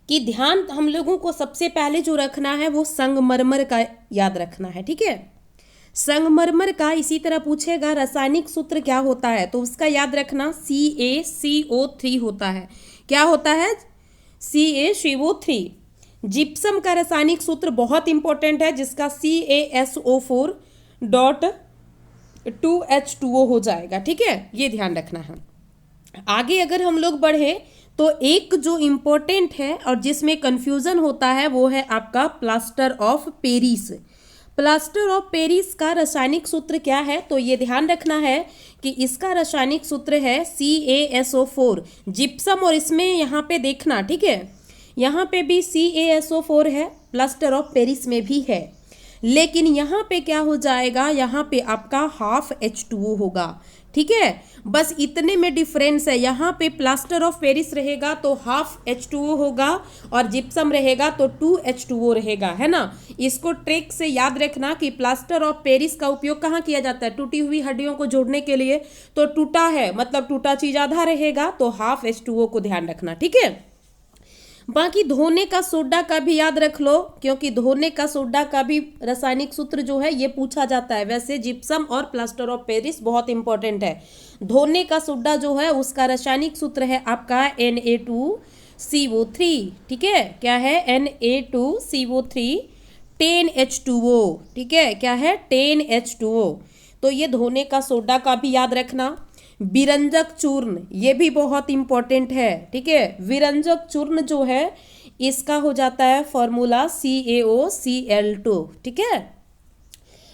कि ध्यान हम लोगों को सबसे पहले जो रखना है वो संगमरमर का याद रखना है। ठीक है, संगमरमर का इसी तरह पूछेगा रासायनिक सूत्र क्या होता है, तो उसका याद रखना CaCO3 होता है। क्या होता है, CaCO3। जिप्सम का रासायनिक सूत्र बहुत इंपॉर्टेंट है, जिसका CaSO4.2H2O हो जाएगा। ठीक है, ये ध्यान रखना है। आगे अगर हम लोग बढ़े तो एक जो इम्पोर्टेंट है और जिसमें कंफ्यूजन होता है वो है आपका plaster of Paris. Plaster of Paris का रासायनिक सूत्र क्या है, तो ये ध्यान रखना है कि इसका रासायनिक सूत्र है CaSO4 जिप्सम, और इसमें यहाँ पे देखना। ठीक है, यहाँ पे भी CaSO4 है, प्लास्टर ऑफ पेरिस में भी है, लेकिन यहाँ पे क्या हो जाएगा, यहाँ पे आपका हाफ H2O होगा। ठीक है, बस इतने में डिफरेंस है। यहाँ पे प्लास्टर ऑफ पेरिस रहेगा तो हाफ H2O होगा, और जिप्सम रहेगा तो 2H2O रहेगा, है ना। इसको ट्रिक से याद रखना कि प्लास्टर ऑफ पेरिस का उपयोग कहाँ किया जाता है, टूटी हुई हड्डियों को जोड़ने के लिए। तो टूटा है मतलब टूटा चीज आधा रहेगा, तो हाफ H2O को ध्यान रखना। ठीक है, बाकी धोने का सोडा का भी याद रख लो, क्योंकि धोने का सोडा का भी रासायनिक सूत्र जो है ये पूछा जाता है। वैसे जिप्सम और प्लास्टर ऑफ पेरिस बहुत इंपॉर्टेंट है। धोने का सोडा जो है उसका रासायनिक सूत्र है आपका Na2CO3। ठीक है, क्या है, Na2CO3 10H2O। ठीक है, क्या है, 10H2O। तो ये धोने का सोडा का भी याद रखना। विरंजक चूर्ण ये भी बहुत इंपॉर्टेंट है। ठीक है, विरंजक चूर्ण जो है इसका हो जाता है फॉर्मूला CaOCl2। ठीक है,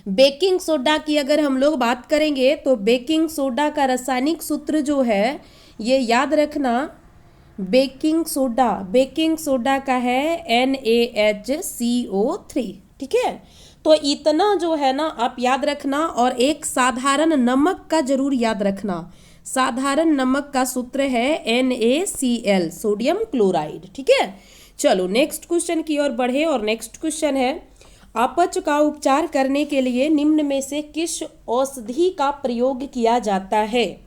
बेकिंग सोडा की अगर हम लोग बात करेंगे तो बेकिंग सोडा का रासायनिक सूत्र जो है ये याद रखना, बेकिंग सोडा का है NaHCO3। ठीक है, तो इतना जो है ना आप याद रखना, और एक साधारण नमक का जरूर याद रखना। साधारण नमक का सूत्र है NaCl, सोडियम क्लोराइड। ठीक है, चलो नेक्स्ट क्वेश्चन की ओर बढ़े, और नेक्स्ट क्वेश्चन है, अपच का उपचार करने के लिए निम्न में से किस औषधि का प्रयोग किया जाता है।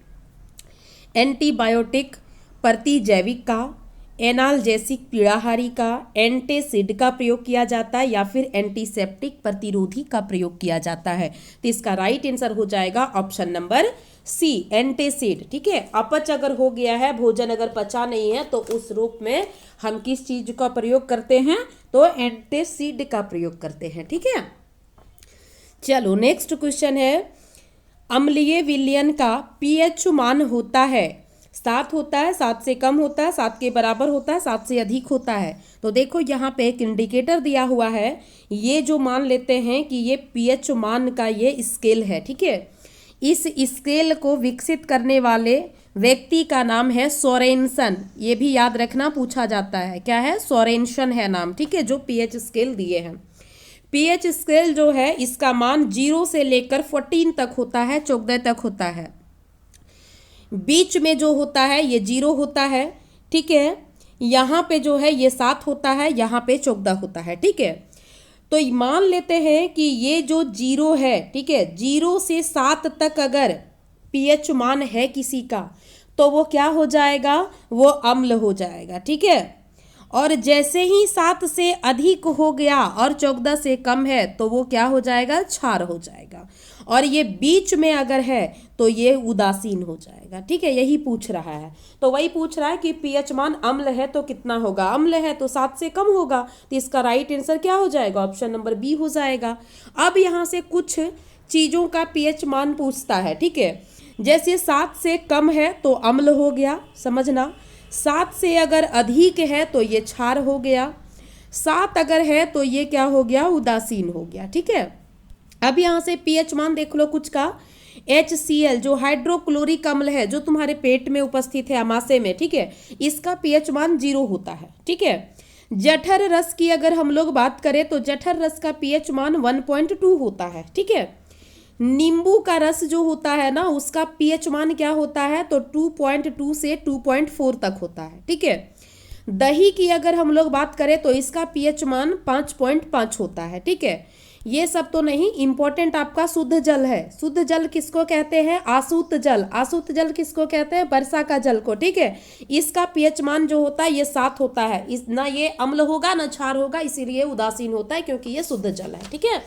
एंटीबायोटिक, प्रतिजैविक का, एनाल्जेसिक पीड़ाहारी का, एंटीसिड का प्रयोग किया जाता है या फिर एंटीसेप्टिक प्रतिरोधी का प्रयोग किया जाता है। तो इसका राइट आंसर हो जाएगा ऑप्शन नंबर सी, एंटीसिड। ठीक है, अपच अगर हो गया है, भोजन अगर पचा नहीं है, तो उस रूप में हम किस चीज का प्रयोग करते हैं? तो एंटीसिड का प्रयोग करते हैं। ठीक है, चलो नेक्स्ट क्वेश्चन है, अम्लीय विलयन का पीएच मान होता है 7 होता है, 7 से कम होता है, 7 के बराबर होता है, 7 से अधिक होता है। तो देखो यहाँ पे एक इंडिकेटर दिया हुआ है, ये जो मान लेते हैं कि ये पीएच मान का ये स्केल है। ठीक है, इस स्केल को विकसित करने वाले व्यक्ति का नाम है सोरेनसन। ये भी याद रखना, पूछा जाता है, क्या है? सोरेनसन है नाम। ठीक है, जो पीएच स्केल दिए हैं। पीएच स्केल जो है इसका मान 0 से लेकर 14 तक होता है, 14 तक होता है। बीच में जो होता है ये 0 होता है। ठीक है, यहाँ पे जो है ये 7 होता है, यहाँ पे 14 होता है। ठीक है, तो मान लेते हैं कि ये जो 0 है, ठीक है, 0 से 7 तक अगर पीएच मान है किसी का, तो वो क्या हो जाएगा? वो अम्ल हो जाएगा। ठीक है, और जैसे ही 7 से अधिक हो गया और 14 से कम है, तो वो क्या हो जाएगा? क्षार हो जाएगा। और ये बीच में अगर है तो ये उदासीन हो जाएगा। ठीक है, यही पूछ रहा है। तो वही पूछ रहा है कि पीएच मान अम्ल है तो कितना होगा? अम्ल है तो 7 से कम होगा। तो इसका राइट आंसर क्या हो जाएगा? ऑप्शन नंबर बी हो जाएगा। अब यहाँ से कुछ चीज़ों का पीएच मान पूछता है। ठीक है, जैसे 7 से कम है तो अम्ल हो गया, समझना। 7 से अगर अधिक है तो ये क्षार हो गया। 7 अगर है तो ये क्या हो गया? उदासीन हो गया। ठीक है, अब यहाँ से पीएच मान देख लो कुछ का। HCl जो हाइड्रोक्लोरिक अम्ल है, जो तुम्हारे पेट में उपस्थित है, आमाशय में, ठीक है, इसका पीएच मान 0 होता है। ठीक है, जठर रस की अगर हम लोग बात करें तो जठर रस का पीएच मान 1.2 होता है। ठीक है, नींबू का रस जो होता है ना, उसका पीएच मान क्या होता है? तो 2.2 से 2.4 तक होता है। ठीक है, दही की अगर हम लोग बात करें तो इसका पीएच मान 5.5 होता है। ठीक है, ये सब तो नहीं, इंपॉर्टेंट आपका शुद्ध जल है। शुद्ध जल किसको कहते हैं? आसूत जल। आसूत जल किसको कहते हैं? वर्षा का जल को। ठीक है, इसका पीएच मान जो होता है ये 7 होता है। इस ना ये अम्ल होगा ना क्षार होगा, इसीलिए उदासीन होता है, क्योंकि ये शुद्ध जल है। ठीक है,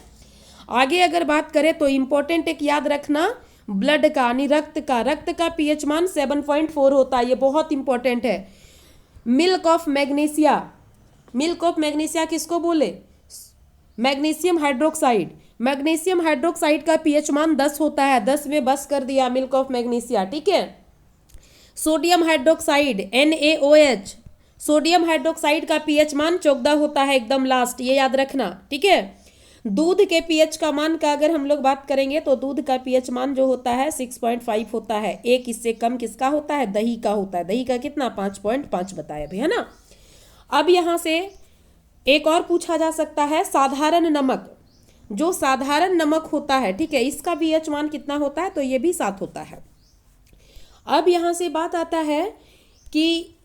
आगे अगर बात करें तो इंपॉर्टेंट एक याद रखना, ब्लड का यानी रक्त का, रक्त का पीएच मान 7.4 होता है। ये बहुत इंपॉर्टेंट है। Milk of magnesia, milk of magnesia किसको बोले? Magnesium hydroxide. मैग्नीशियम हाइड्रोक्साइड का पीएच मान 10 होता है। 10 में बस कर दिया मिल्क ऑफ मैग्नीशिया। ठीक है, sodium hydroxide NaOH, sodium hydroxide का पीएच मान 14 होता है, एकदम लास्ट, ये याद रखना। ठीक है, दूध के पीएच का मान का अगर हम लोग बात करेंगे तो दूध का पीएच मान जो होता है 6.5 होता है। एक इससे कम किसका होता है? दही का होता है। दही का कितना? 5.5 बताया भी, है ना। अब यहाँ से एक और पूछा जा सकता है, साधारण नमक। जो साधारण नमक होता है, ठीक है, इसका पीएच मान कितना होता है? तो ये भी 7 होता है। अब यहाँ से बात आता है कि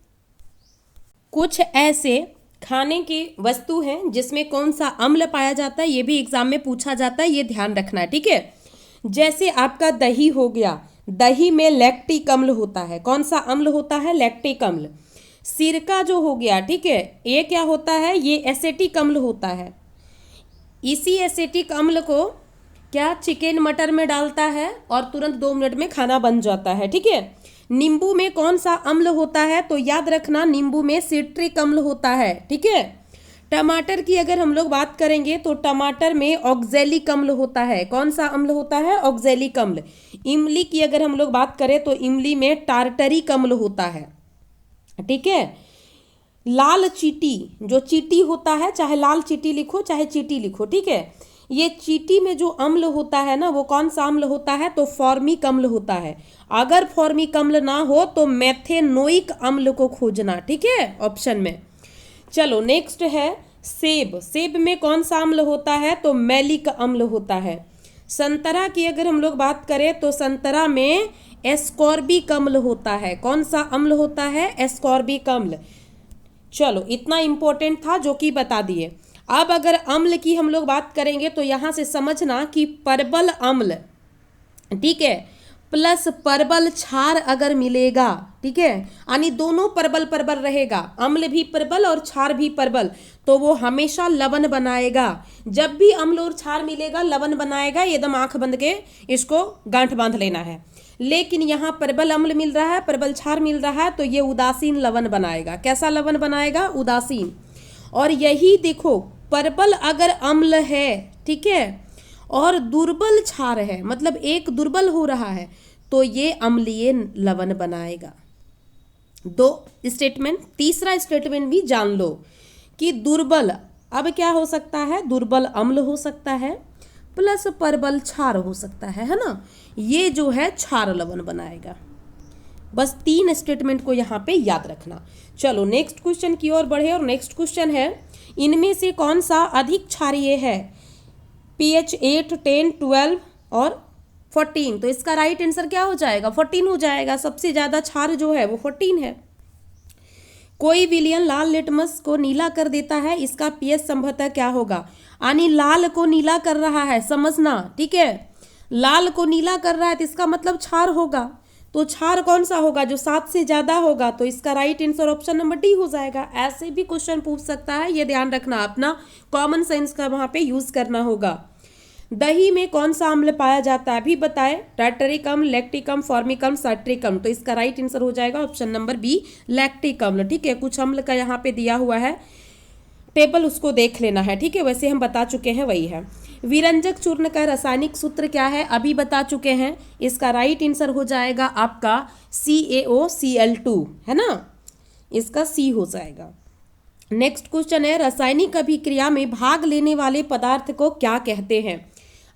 कुछ ऐसे खाने की वस्तु हैं जिसमें कौन सा अम्ल पाया जाता है, ये भी एग्जाम में पूछा जाता है, ये ध्यान रखना है। ठीक है, जैसे आपका दही हो गया, दही में लैक्टिक अम्ल होता है। कौन सा अम्ल होता है? लैक्टिक अम्ल। सिरका जो हो गया, ठीक है, ये क्या होता है? ये एसेटिक अम्ल होता है। इसी एसेटिक अम्ल को क्या चिकन मटर में डालता है और तुरंत 2 मिनट में खाना बन जाता है। ठीक है, नींबू में कौन सा अम्ल होता है? तो याद रखना, नींबू में सिट्रिक अम्ल होता है। ठीक है, टमाटर की अगर हम लोग बात करेंगे तो टमाटर में ऑक्जेलिक अम्ल होता है। कौन सा अम्ल होता है? ऑक्जेलिक अम्ल। इमली की अगर हम लोग बात करें तो इमली में टार्टरिक अम्ल होता है। ठीक है, लाल चींटी, जो चींटी होता है, चाहे लाल चींटी लिखो चाहे चींटी लिखो, ठीक है, ये चींटी में जो अम्ल होता है ना, वो कौन सा अम्ल होता है? तो फॉर्मिक अम्ल होता है। अगर फॉर्मिक अम्ल ना हो तो मेथेनोइक अम्ल को खोजना। ठीक है, ऑप्शन में। चलो नेक्स्ट है सेब। सेब में कौन सा अम्ल होता है? तो मैलिक अम्ल होता है। संतरा की अगर हम लोग बात करें तो संतरा में एस्कॉर्बिक अम्ल होता है। कौन सा अम्ल होता है? एस्कॉर्बिक अम्ल। चलो इतना इंपॉर्टेंट था जो कि बता दिए। अब अगर अम्ल की हम लोग बात करेंगे तो यहाँ से समझना कि परबल अम्ल, ठीक है, प्लस परबल क्षार अगर मिलेगा, ठीक है, यानी दोनों परबल परबल रहेगा, अम्ल भी परबल और क्षार भी परबल, तो वो हमेशा लवण बनाएगा। जब भी अम्ल और क्षार मिलेगा लवण बनाएगा। एकदम आंख बंद के इसको गांठ बांध लेना है। लेकिन यहाँ परबल अम्ल मिल रहा है, परबल क्षार मिल रहा है, तो ये उदासीन लवण बनाएगा। कैसा लवण बनाएगा? उदासीन। और यही देखो, परबल अगर अम्ल है, ठीक है, और दुर्बल क्षार है, मतलब एक दुर्बल हो रहा है, तो ये अम्लीय लवण बनाएगा। दो स्टेटमेंट। तीसरा स्टेटमेंट भी जान लो कि दुर्बल अब क्या हो सकता है? दुर्बल अम्ल हो सकता है प्लस परबल क्षार हो सकता है ना। ये जो है क्षार लवण बनाएगा। बस 3 स्टेटमेंट को यहाँ पे याद रखना। चलो नेक्स्ट क्वेश्चन की ओर बढ़े, और नेक्स्ट क्वेश्चन है, इनमें से कौन सा अधिक क्षारीय है? pH 8, 10, 12 और 14। तो इसका राइट आंसर क्या हो जाएगा? 14 हो जाएगा। सबसे ज्यादा क्षार जो है वो 14 है। कोई विलयन लाल लिटमस को नीला कर देता है, इसका pH संभवतः क्या होगा? यानी लाल को नीला कर रहा है, समझना, ठीक है। लाल को नीला कर रहा है तो इसका मतलब क्षार होगा। तो क्षार कौन सा होगा? जो 7 से ज्यादा होगा। तो इसका right answer option number D हो जाएगा। ऐसे भी क्वेश्चन पूछ सकता है, ये ध्यान रखना, अपना कॉमन सेंस का वहां पे यूज करना होगा। दही में कौन सा अम्ल पाया जाता है? अभी बताए, टार्टरिक अम्ल, लैक्टिक अम्ल, फॉर्मिक अम्ल, साइट्रिक अम्ल। तो इसका राइट आंसर हो जाएगा ऑप्शन नंबर बी, लैक्टिक अम्ल। ठीक है, कुछ अम्ल का यहाँ पे दिया हुआ है टेबल, उसको देख लेना है, ठीक है। वैसे हम बता चुके हैं, वही है। विरंजक चूर्ण का रासायनिक सूत्र क्या है? अभी बता चुके हैं। इसका राइट आंसर हो जाएगा आपका CaOCl2, है ना। इसका सी हो जाएगा। नेक्स्ट क्वेश्चन है, रासायनिक अभिक्रिया में भाग लेने वाले पदार्थ को क्या कहते हैं?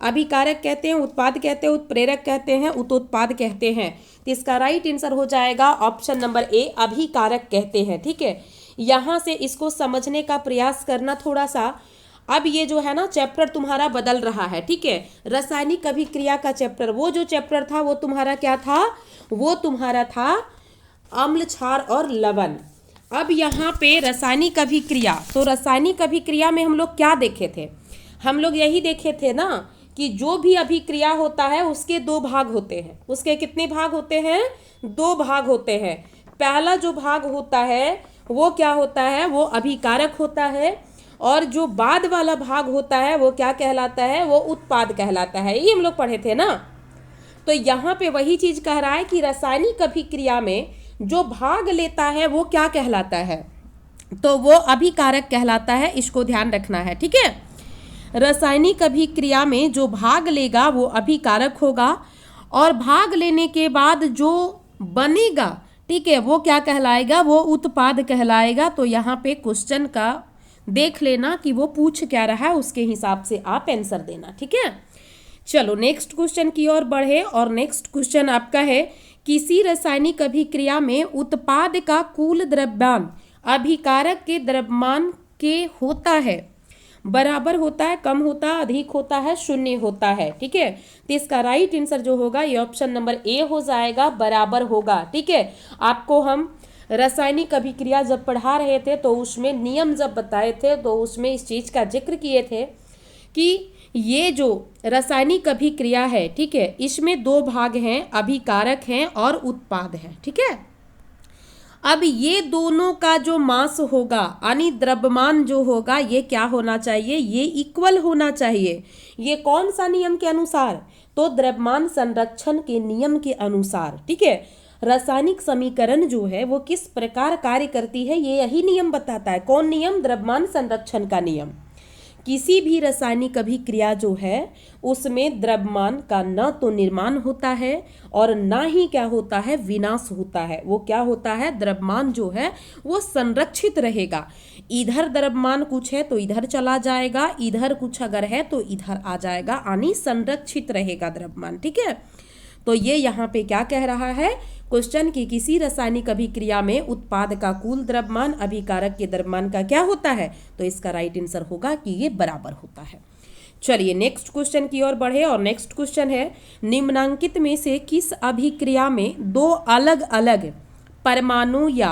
अभिकारक कहते हैं, उत्पाद कहते हैं, उत्प्रेरक कहते हैं, उत्पाद कहते हैं। तो इसका राइट आंसर हो जाएगा ऑप्शन नंबर ए, अभिकारक कहते हैं, ठीक है। यहां से इसको समझने का प्रयास करना थोड़ा सा। अब ये जो है ना चैप्टर तुम्हारा बदल रहा है, ठीक है। रासायनिक अभिक्रिया का चैप्टर, वो जो चैप्टर था वो तुम्हारा क्या था? वो तुम्हारा था अम्ल, क्षार और लवण। अब यहाँ पे रासायनिक अभिक्रिया, तो रासायनिक अभिक्रिया में हम लोग क्या देखे थे? हम लोग यही देखे थे ना कि जो भी अभिक्रिया होता है उसके 2 भाग होते हैं। उसके कितने भाग होते हैं? 2 भाग होते हैं। पहला जो भाग होता है वो क्या होता है? वो अभिकारक होता है, और जो बाद वाला भाग होता है वो क्या कहलाता है? वो उत्पाद कहलाता है। ये हम लोग पढ़े थे ना। तो यहाँ पे वही चीज कह रहा है कि रासायनिक अभिक्रिया में जो भाग लेता है वो क्या कहलाता है? तो वो अभिकारक कहलाता है। इसको ध्यान रखना है, ठीक है। रासायनिक अभिक्रिया में जो भाग लेगा वो अभिकारक होगा, और भाग लेने के बाद जो बनेगा, ठीक है, वो क्या कहलाएगा? वो उत्पाद कहलाएगा। तो यहाँ पे क्वेश्चन का देख लेना कि वो पूछ क्या रहा है, उसके हिसाब से आप आंसर देना, ठीक है। चलो नेक्स्ट क्वेश्चन की ओर बढ़े, और नेक्स्ट क्वेश्चन आपका है, किसी रासायनिक अभिक्रिया में उत्पाद का कुल द्रव्यमान अभिकारक के द्रव्यमान के होता है, बराबर होता है, कम होता है, अधिक होता है, शून्य होता है, ठीक है। तो इसका राइट आंसर जो होगा ये ऑप्शन नंबर ए हो जाएगा, बराबर होगा, ठीक है। आपको हम रासायनिक अभिक्रिया जब पढ़ा रहे थे तो उसमें नियम जब बताए थे तो उसमें इस चीज का जिक्र किए थे कि ये जो रासायनिक अभिक्रिया है, ठीक है, इसमें 2 भाग हैं, अभिकारक हैं और उत्पाद है, ठीक है। अब ये दोनों का जो मास होगा, यानी द्रव्यमान जो होगा, ये क्या होना चाहिए? ये इक्वल होना चाहिए। ये कौन सा नियम के अनुसार? तो द्रव्यमान संरक्षण के नियम के अनुसार, ठीक है। रासायनिक समीकरण जो है वो किस प्रकार कार्य करती है, ये यही नियम बताता है। कौन नियम? द्रव्यमान संरक्षण का नियम। किसी भी रासायनिक अभिक्रिया जो है उसमें द्रव्यमान का न तो निर्माण होता है और ना ही क्या होता है? विनाश होता है। वो क्या होता है? द्रव्यमान जो है वो संरक्षित रहेगा। इधर द्रव्यमान कुछ है तो इधर चला जाएगा, इधर कुछ अगर है तो इधर आ जाएगा, यानी संरक्षित रहेगा द्रव्यमान, ठीक है। तो ये यहाँ पे क्या कह रहा है क्वेश्चन की, किसी रासायनिक अभिक्रिया में उत्पाद का कुल द्रव्यमान अभिकारक के द्रव्यमान का क्या होता है? तो इसका राइट आंसर होगा कि ये बराबर होता है। चलिए नेक्स्ट क्वेश्चन की ओर बढ़े, और नेक्स्ट क्वेश्चन है, निम्नांकित में से किस अभिक्रिया में 2 अलग अलग परमाणु या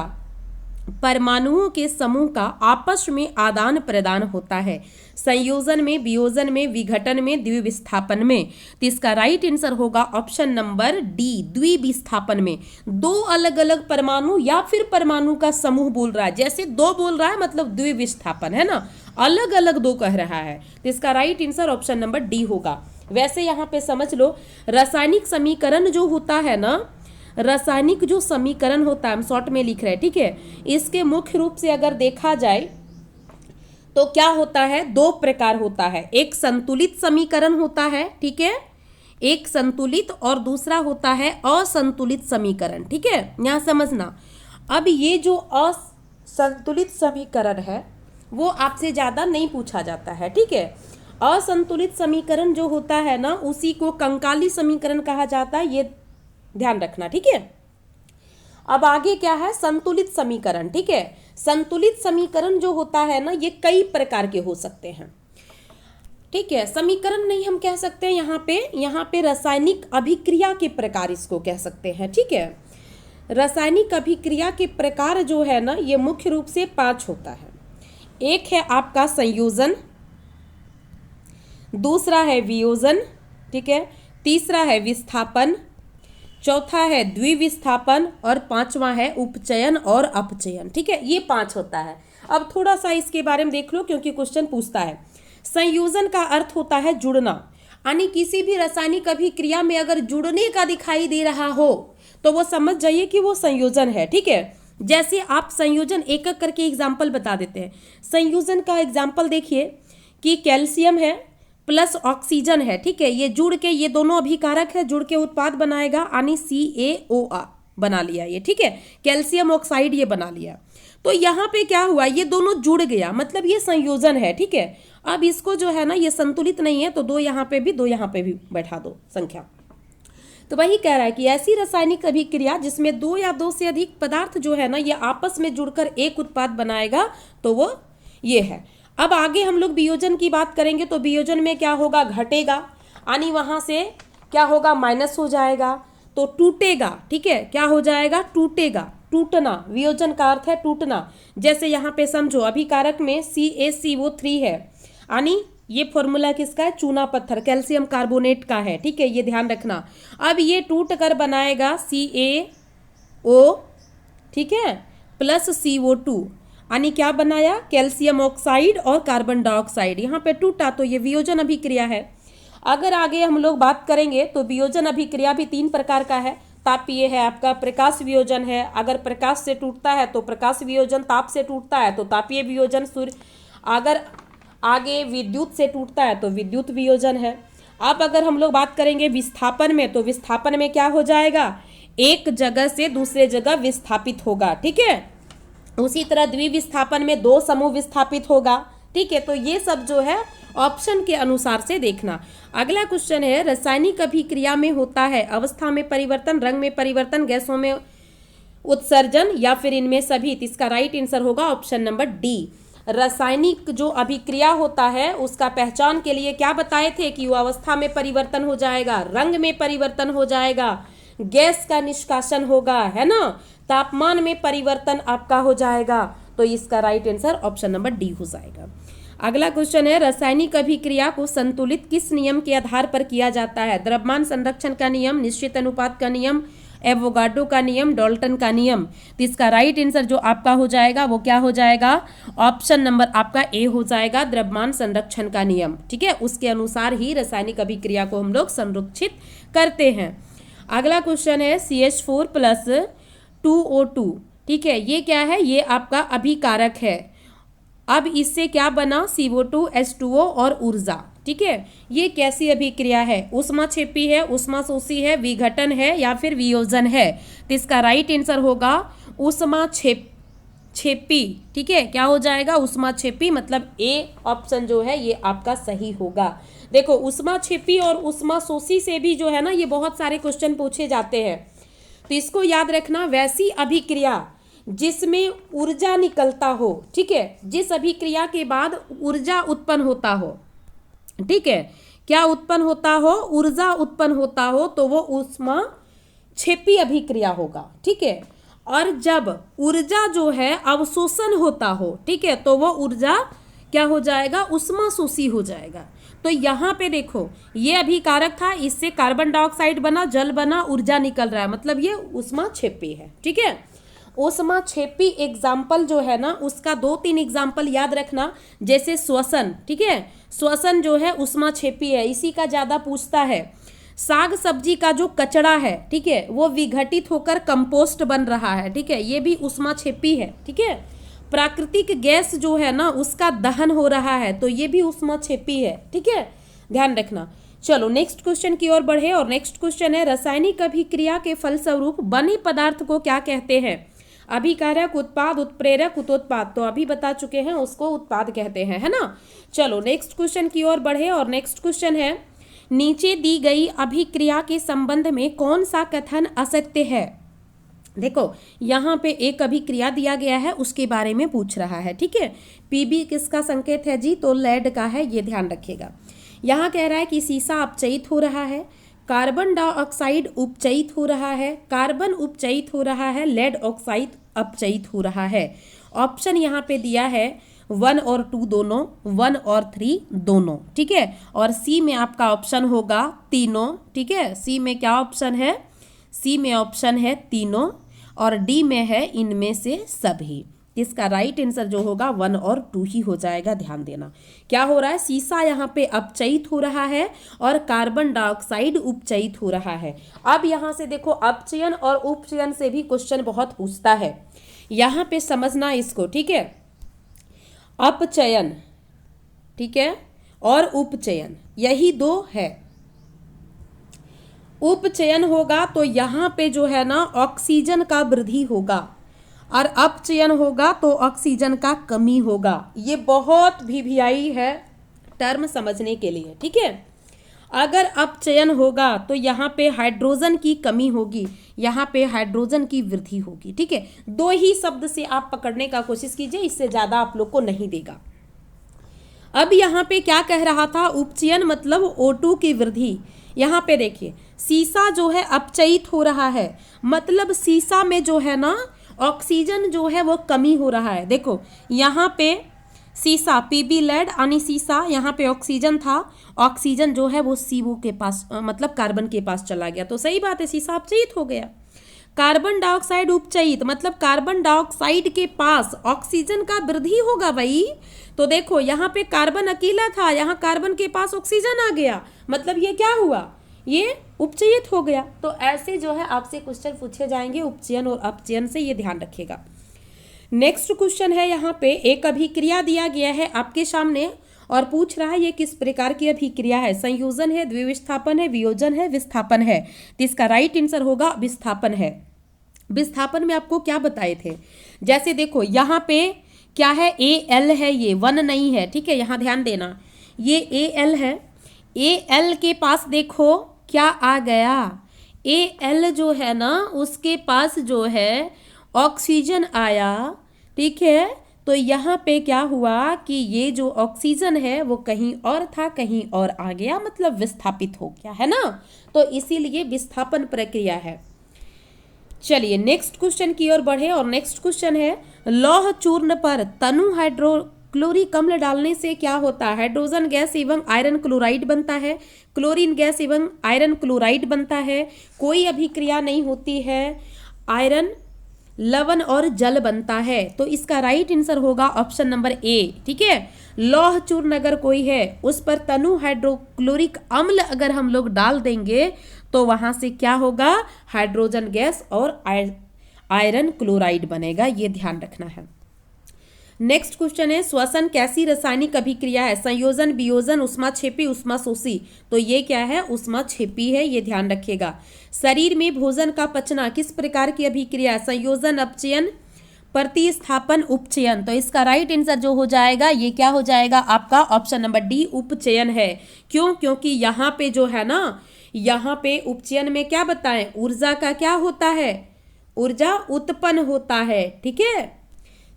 परमाणुओं के समूह का आपस में आदान प्रदान होता है, संयोजन में, वियोजन में, विघटन में, द्विविस्थापन में। तो इसका राइट आंसर होगा ऑप्शन नंबर डी, द्विविस्थापन में। दो अलग अलग परमाणु या फिर परमाणु का समूह बोल रहा है, जैसे दो बोल रहा है मतलब द्विविस्थापन है ना, अलग अलग दो कह रहा है। तो इसका right answer option number D होगा। वैसे यहाँ पे समझ लो, रासायनिक समीकरण जो होता है ना, रासायनिक जो समीकरण होता है, हम शॉर्ट में लिख रहे हैं, ठीक है, इसके मुख्य रूप से अगर देखा जाए तो क्या होता है, दो प्रकार होता है। एक संतुलित समीकरण होता है, ठीक है, एक संतुलित, और दूसरा होता है असंतुलित समीकरण, ठीक है, यहां समझना। अब ये जो असंतुलित समीकरण है वो आपसे ज्यादा नहीं पूछा जाता है, ठीक है। असंतुलित समीकरण जो होता है ना, उसी को कंकाली समीकरण कहा जाता है, ये ध्यान रखना, ठीक है। अब आगे क्या है, संतुलित समीकरण, ठीक है। संतुलित समीकरण जो होता है ना, ये कई प्रकार के हो सकते हैं, ठीक है। समीकरण नहीं हम कह सकते यहाँ पे रासायनिक अभिक्रिया के प्रकार इसको कह सकते हैं, ठीक है। रासायनिक अभिक्रिया के प्रकार जो है ना, ये मुख्य रूप से 5 होता है। एक है आपका संयोजन, दूसरा है वियोजन, ठीक है, तीसरा है विस्थापन, चौथा है द्विविस्थापन, और पांचवा है उपचयन और अपचयन, ठीक है। ये 5 होता है। अब थोड़ा सा इसके बारे में देख लो, क्योंकि क्वेश्चन पूछता है। संयोजन का अर्थ होता है जुड़ना, यानी किसी भी रासायनिक अभिक्रिया में अगर जुड़ने का दिखाई दे रहा हो तो वो समझ जाइए कि वो संयोजन है, ठीक है। जैसे आप संयोजन एक एक करके एग्जाम्पल बता देते हैं। संयोजन का एग्जाम्पल देखिए कि कैल्शियम है प्लस ऑक्सीजन है, ठीक है, ये जुड़ के, ये दोनों अभिकारक है, जुड़ के उत्पाद बनाएगा, यानी CaOA बना लिया ये, ठीक है, कैल्शियम ऑक्साइड ये बना लिया। तो यहाँ पे क्या हुआ, ये दोनों जुड़ गया, मतलब ये संयोजन है, ठीक है। अब इसको जो है ना, ये संतुलित नहीं है, तो 2 यहाँ पे भी, 2 यहाँ पे भी बैठा दो संख्या। तो वही कह रहा है कि ऐसी रासायनिक अभिक्रिया जिसमें 2 या 2 से अधिक पदार्थ जो है ना, ये आपस में जुड़कर एक उत्पाद बनाएगा, तो वो ये है। अब आगे हम लोग वियोजन की बात करेंगे, तो वियोजन में क्या होगा, घटेगा, यानी वहां से क्या होगा, माइनस हो जाएगा, तो टूटेगा, ठीक है, क्या हो जाएगा, टूटेगा, टूटना। वियोजन का अर्थ है टूटना। जैसे यहाँ पे समझो, अभिकारक में CaCO3 है, यानी ये फॉर्मूला किसका है, चूना पत्थर, कैल्शियम कार्बोनेट का है, ठीक है, ये ध्यान रखना। अब ये टूट कर बनाएगा CaO, ठीक है, प्लस CO2, यानी क्या बनाया, कैल्शियम ऑक्साइड और कार्बन डाइऑक्साइड, यहाँ पे टूटा, तो ये वियोजन अभिक्रिया है। अगर आगे हम लोग बात करेंगे तो वियोजन अभिक्रिया भी 3 प्रकार का है। तापीय है आपका, प्रकाश वियोजन है, अगर प्रकाश से टूटता है तो प्रकाश वियोजन, ताप से टूटता है तो तापीय वियोजन, सूर्य, अगर आगे विद्युत से टूटता है तो विद्युत वियोजन है। अब अगर हम लोग बात करेंगे विस्थापन में, तो विस्थापन में क्या हो जाएगा, एक जगह से दूसरे जगह विस्थापित होगा, ठीक है। उसी तरह द्विविस्थापन में 2 समूह विस्थापित होगा, ठीक है। तो ये सब जो है ऑप्शन के अनुसार से देखना। अगला क्वेश्चन है, रासायनिक अभिक्रिया में होता है अवस्था में परिवर्तन, रंग में परिवर्तन, गैसों में उत्सर्जन, या फिर इनमें सभी। तो इसका राइट आंसर होगा ऑप्शन नंबर डी। रासायनिक जो अभिक्रिया होता है उसका पहचान के लिए क्या बताए थे कि वो अवस्था में परिवर्तन हो जाएगा, रंग में परिवर्तन हो जाएगा, गैस का निष्कासन होगा, है ना, तापमान में परिवर्तन आपका हो जाएगा। तो इसका right answer option number D हो जाएगा। अगला क्वेश्चन है, रासायनिक अभिक्रिया को संतुलित किस नियम के आधार पर किया जाता है, द्रव्यमान संरक्षण का नियम, निश्चित अनुपात का नियम, एवोगाड्रो का नियम, डाल्टन का नियम। तो इसका राइट आंसर जो आपका हो जाएगा वो क्या हो जाएगा, ऑप्शन नंबर आपका ए हो जाएगा, द्रव्यमान संरक्षण का नियम, ठीक है। उसके अनुसार ही रासायनिक अभिक्रिया को हम लोग संरक्षित करते हैं। अगला क्वेश्चन है, CH4 प्लस 2O2, ठीक है, ये क्या है, ये आपका अभिकारक है। अब इससे क्या बना, CO2 H2O और ऊर्जा, ठीक है। ये कैसी अभिक्रिया है, ऊष्माक्षेपी है, ऊष्माशोषी है, विघटन है, या फिर वियोजन है। तो इसका राइट आंसर होगा ऊष्माक्षेपी, ठीक है, क्या हो जाएगा, ऊष्माक्षेपी, मतलब ए ऑप्शन जो है ये आपका सही होगा। देखो ऊष्माक्षेपी और ऊष्माशोषी से भी जो है ना, ये बहुत सारे क्वेश्चन पूछे जाते हैं, तो इसको याद रखना। वैसी अभिक्रिया जिसमें ऊर्जा निकलता हो, ठीक है, जिस अभिक्रिया के बाद ऊर्जा उत्पन्न होता हो, ठीक है, क्या उत्पन्न होता हो, ऊर्जा उत्पन्न होता हो, तो वो ऊष्माक्षेपी अभिक्रिया होगा, ठीक है। और जब ऊर्जा जो है अवशोषण होता हो, ठीक है, तो वो ऊर्जा क्या हो जाएगा, उष्माशोषी हो जाएगा। तो यहाँ पे देखो ये अभिकारक था, इससे कार्बन डाइऑक्साइड बना, जल बना, ऊर्जा निकल रहा है, मतलब ये उष्माक्षेपी है। ठीक है, उष्माक्षेपी एग्जाम्पल जो है ना उसका 2-3 एग्जाम्पल याद रखना, जैसे श्वसन। ठीक है, श्वसन जो है उष्माक्षेपी है, इसी का ज्यादा पूछता है। साग सब्जी का जो कचरा है, ठीक है, वो विघटित होकर कंपोस्ट बन रहा है, ठीक है, ये भी उष्माक्षेपी है। ठीक है, प्राकृतिक गैस जो है ना उसका दहन हो रहा है, तो ये भी उष्माक्षेपी है। ठीक है, ध्यान रखना। चलो नेक्स्ट क्वेश्चन की ओर बढ़े, और नेक्स्ट क्वेश्चन है रासायनिक अभिक्रिया के फलस्वरूप बने पदार्थ को क्या कहते हैं। अभिकारक, उत्पाद, उत्प्रेरक, उत्पाद, तो अभी बता चुके हैं, उसको उत्पाद कहते हैं, है ना। चलो नेक्स्ट क्वेश्चन की ओर बढ़े, और नेक्स्ट क्वेश्चन है नीचे दी गई अभिक्रिया के संबंध में कौन सा कथन असत्य है। देखो यहाँ पे एक अभिक्रिया दिया गया है, उसके बारे में पूछ रहा है। ठीक है, पीबी किसका संकेत है जी, तो लेड का है, ये ध्यान रखिएगा। यहाँ कह रहा है कि सीसा अपचयित हो रहा है, कार्बन डाइऑक्साइड उपचयित हो रहा है, कार्बन उपचयित हो रहा है, लेड ऑक्साइड अपचयित हो रहा है। ऑप्शन यहाँ पे दिया है 1 और 2 दोनों, 1 और 3 दोनों। ठीक है, और सी में आपका ऑप्शन होगा तीनों। ठीक है, सी में क्या ऑप्शन है, सी में ऑप्शन है तीनों, और डी में है इनमें से सभी। इसका राइट आंसर जो होगा 1 और 2 ही हो जाएगा। ध्यान देना क्या हो रहा है, सीसा यहाँ पे अपचयित हो रहा है और कार्बन डाइऑक्साइड उपचयित हो रहा है। अब यहाँ से देखो अपचयन और उपचयन से भी क्वेश्चन बहुत पूछता है, यहाँ पे समझना इसको। ठीक है, अपचयन, ठीक है, और उपचयन यही दो है। उपचयन होगा तो यहाँ पे जो है ना ऑक्सीजन का वृद्धि होगा, और अपचयन होगा तो ऑक्सीजन का कमी होगा। ये बहुत वीवीआई है टर्म समझने के लिए। ठीक है, अगर अपचयन होगा तो यहाँ पे हाइड्रोजन की कमी होगी, यहाँ पे हाइड्रोजन की वृद्धि होगी। ठीक है, दो ही शब्द से आप पकड़ने का कोशिश कीजिए, इससे ज्यादा आप लोग को नहीं देगा। अब यहाँ पे क्या कह रहा था, उपचयन मतलब O2 की वृद्धि। यहाँ पे देखिए सीसा जो है अपचयित हो रहा है, मतलब सीसा में जो है ना ऑक्सीजन जो है वो कमी हो रहा है। देखो यहाँ पे सीसा पीबी लेड यानी सीसा, यहाँ पे ऑक्सीजन था, ऑक्सीजन जो है वो CO के पास मतलब कार्बन के पास चला गया, तो सही बात है सीसा अपचयित हो गया। कार्बन डाइऑक्साइड उपचयित मतलब कार्बन डाइऑक्साइड के पास ऑक्सीजन का वृद्धि होगा भाई। तो देखो यहाँ पे कार्बन अकेला था, यहाँ कार्बन के पास ऑक्सीजन आ गया, मतलब ये क्या हुआ, ये उपचयित हो गया। तो ऐसे जो है आपसे क्वेश्चन पूछे जाएंगे उपचयन और अपचयन से, ये ध्यान रखिएगा। नेक्स्ट क्वेश्चन है, यहाँ पे एक अभिक्रिया दिया गया है आपके सामने और पूछ रहा है ये किस प्रकार की अभिक्रिया है, संयोजन है, द्विविस्थापन है, वियोजन है, विस्थापन है। तो इसका राइट आंसर होगा विस्थापन है। विस्थापन में आपको क्या बताए थे, जैसे देखो यहाँ पे क्या है, Al है, ये 1 नहीं है। ठीक है, यहाँ ध्यान देना, ये Al है, Al के पास देखो क्या आ गया, Al जो है ना उसके पास जो है ऑक्सीजन आया। ठीक है, तो यहाँ पे क्या हुआ कि ये जो ऑक्सीजन है वो कहीं और था, कहीं और आ गया, मतलब विस्थापित हो गया, है ना। तो इसीलिए विस्थापन प्रक्रिया है। चलिए नेक्स्ट क्वेश्चन की ओर बढ़े, और नेक्स्ट क्वेश्चन है लौह चूर्ण पर तनु हाइड्रोक्लोरिक अम्ल डालने से क्या होता है। हाइड्रोजन गैस एवं आयरन क्लोराइड बनता है, क्लोरीन गैस एवं आयरन क्लोराइड बनता है, कोई अभिक्रिया नहीं होती है, आयरन लवण और जल बनता है। तो इसका राइट आंसर होगा ऑप्शन नंबर ए। ठीक है, लौह चूर्ण अगर कोई है उस पर तनु हाइड्रोक्लोरिक अम्ल अगर हम लोग डाल देंगे तो वहां से क्या होगा, हाइड्रोजन गैस और आयरन क्लोराइड बनेगा, ये ध्यान रखना है। नेक्स्ट क्वेश्चन है श्वसन कैसी रासायनिक अभिक्रिया है, संयोजन, वियोजन, उष्माक्षेपी, उष्माशोषी। तो ये क्या है, उष्माक्षेपी है, ये ध्यान रखिएगा। शरीर में भोजन का पचना किस प्रकार की अभिक्रिया है, संयोजन, अपचयन, प्रतिस्थापन, उपचयन। तो इसका राइट आंसर जो हो जाएगा ये क्या हो जाएगा आपका ऑप्शन नंबर डी, उपचयन है। क्यों, क्योंकि यहाँ पे जो है ना, यहाँ पे उपचयन में क्या बताएं, ऊर्जा का क्या होता है, ऊर्जा उत्पन्न होता है। ठीक है,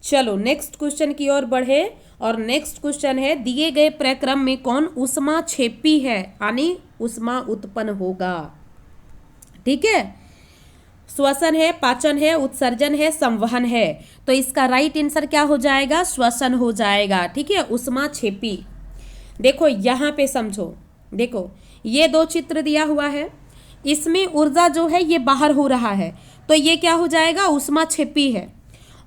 चलो नेक्स्ट क्वेश्चन की ओर बढ़े, और नेक्स्ट क्वेश्चन है दिए गए प्रक्रम में कौन उष्माक्षेपी है, यानी उष्मा उत्पन्न होगा। ठीक है, श्वसन है, पाचन है, उत्सर्जन है, संवहन है। तो इसका राइट आंसर क्या हो जाएगा? श्वसन हो जाएगा। ठीक है, ऊष्माक्षेपी। देखो यहाँ पे समझो, देखो ये दो चित्र दिया हुआ है, इसमें ऊर्जा जो है ये बाहर हो रहा है, तो ये क्या हो जाएगा? ऊष्माक्षेपी है।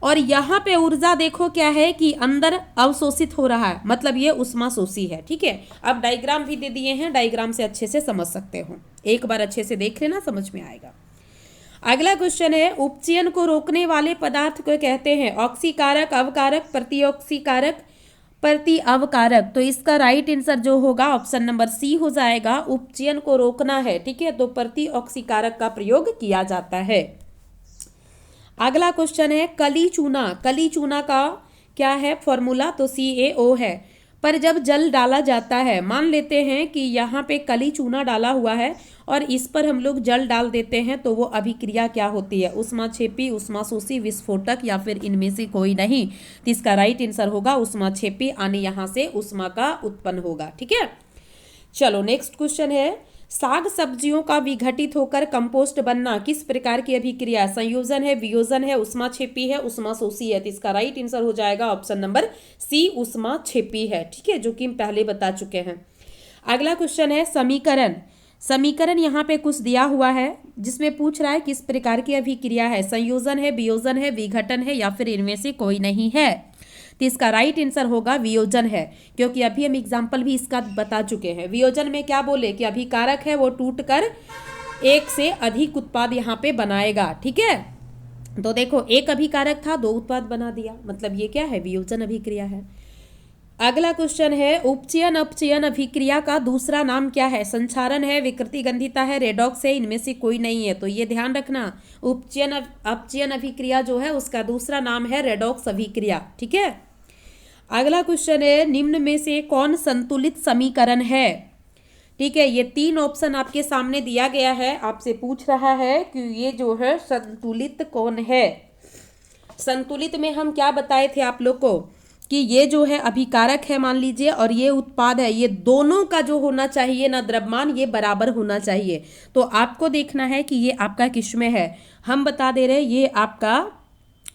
और यहाँ पे ऊर्जा देखो क्या है कि अंदर अवशोषित हो रहा है, मतलब ये ऊष्माशोषी है। ठीक है, अब डायग्राम भी दे दिए हैं, डायग्राम से अच्छे से समझ सकते हो, एक बार अच्छे से देख लेना, समझ में आएगा। अगला क्वेश्चन है, उपचयन को रोकने वाले पदार्थ को कहते हैं ऑक्सीकारक, अवकारक, प्रतिऑक्सीकारक, प्रति अवकारक। तो इसका राइट आंसर जो होगा ऑप्शन नंबर सी हो जाएगा। उपचयन को रोकना है, ठीक है, तो प्रति ऑक्सीकारक का प्रयोग किया जाता है। अगला क्वेश्चन है, कली चूना। कली चूना का क्या है फॉर्मूला? तो CaO है। पर जब जल डाला जाता है, मान लेते हैं कि यहाँ पे कली चूना डाला हुआ है और इस पर हम लोग जल डाल देते हैं, तो वो अभिक्रिया क्या होती है? ऊष्माक्षेपी, ऊष्माशोषी, विस्फोटक या फिर इनमें से कोई नहीं। तो इसका राइट आंसर होगा ऊष्माक्षेपी, यानी यहाँ से ऊष्मा का उत्पन्न होगा। ठीक है, चलो नेक्स्ट क्वेश्चन है, साग सब्जियों का विघटित होकर कंपोस्ट बनना किस प्रकार की अभिक्रिया? संयोजन है, वियोजन है, ऊष्माक्षेपी है, ऊष्माशोषी है। तो इसका राइट आंसर हो जाएगा ऑप्शन नंबर सी, ऊष्माक्षेपी है। ठीक है, जो कि हम पहले बता चुके हैं। अगला क्वेश्चन है, समीकरण। समीकरण यहाँ पे कुछ दिया हुआ है जिसमें पूछ रहा है किस प्रकार की अभिक्रिया है? संयोजन है, वियोजन है, विघटन है या फिर इनमें से कोई नहीं है। तो इसका राइट आंसर होगा वियोजन है, क्योंकि अभी हम एग्जाम्पल भी इसका बता चुके हैं। वियोजन में क्या बोले कि अभिकारक है वो टूटकर एक से अधिक उत्पाद यहाँ पे बनाएगा। ठीक है, तो देखो एक अभिकारक था, दो उत्पाद बना दिया, मतलब ये क्या है? वियोजन अभिक्रिया है। अगला क्वेश्चन है, उपचयन अपचयन अभिक्रिया का दूसरा नाम क्या है? संक्षारण है, विकृतिगंधिता है, रेडॉक्स है, इनमें से कोई नहीं है। तो ये ध्यान रखना, उपचयन अपचयन अभिक्रिया जो है उसका दूसरा नाम है रेडॉक्स अभिक्रिया। ठीक है, अगला क्वेश्चन है, निम्न में से कौन संतुलित समीकरण है? ठीक है, ये तीन ऑप्शन आपके सामने दिया गया है, आपसे पूछ रहा है कि ये जो है संतुलित कौन है। संतुलित में हम क्या बताए थे आप लोग को कि ये जो है अभिकारक है मान लीजिए, और ये उत्पाद है, ये दोनों का जो होना चाहिए ना द्रव्यमान, ये बराबर होना चाहिए। तो आपको देखना है कि ये आपका किसमें है। हम बता दे रहे हैं ये आपका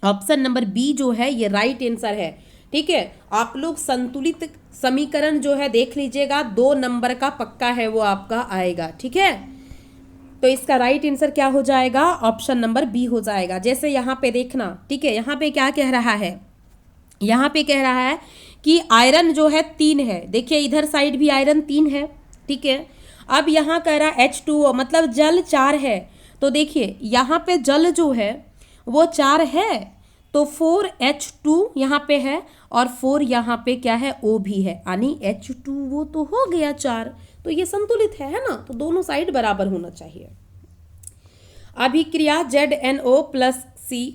ऑप्शन नंबर बी जो है ये राइट आंसर है। ठीक है, आप लोग संतुलित समीकरण जो है देख लीजिएगा, 2 नंबर का पक्का है वो आपका आएगा। ठीक है, तो इसका राइट आंसर क्या हो जाएगा? ऑप्शन नंबर बी हो जाएगा। जैसे यहाँ पे देखना, ठीक है, यहाँ पे क्या कह रहा है? यहाँ पे कह रहा है कि आयरन जो है 3 है। देखिए इधर साइड भी आयरन 3 है। ठीक है, अब यहाँ कह रहा है H2O, मतलब जल 4 है। तो देखिए यहाँ पे जल जो है वो 4 है, तो 4H2 यहाँ पे है और 4 यहाँ पे क्या है? O भी है, यानी H2O तो हो गया 4। तो ये संतुलित है ना? तो दोनों साइड बराबर होना चाहिए। अभिक्रिया ZNO+C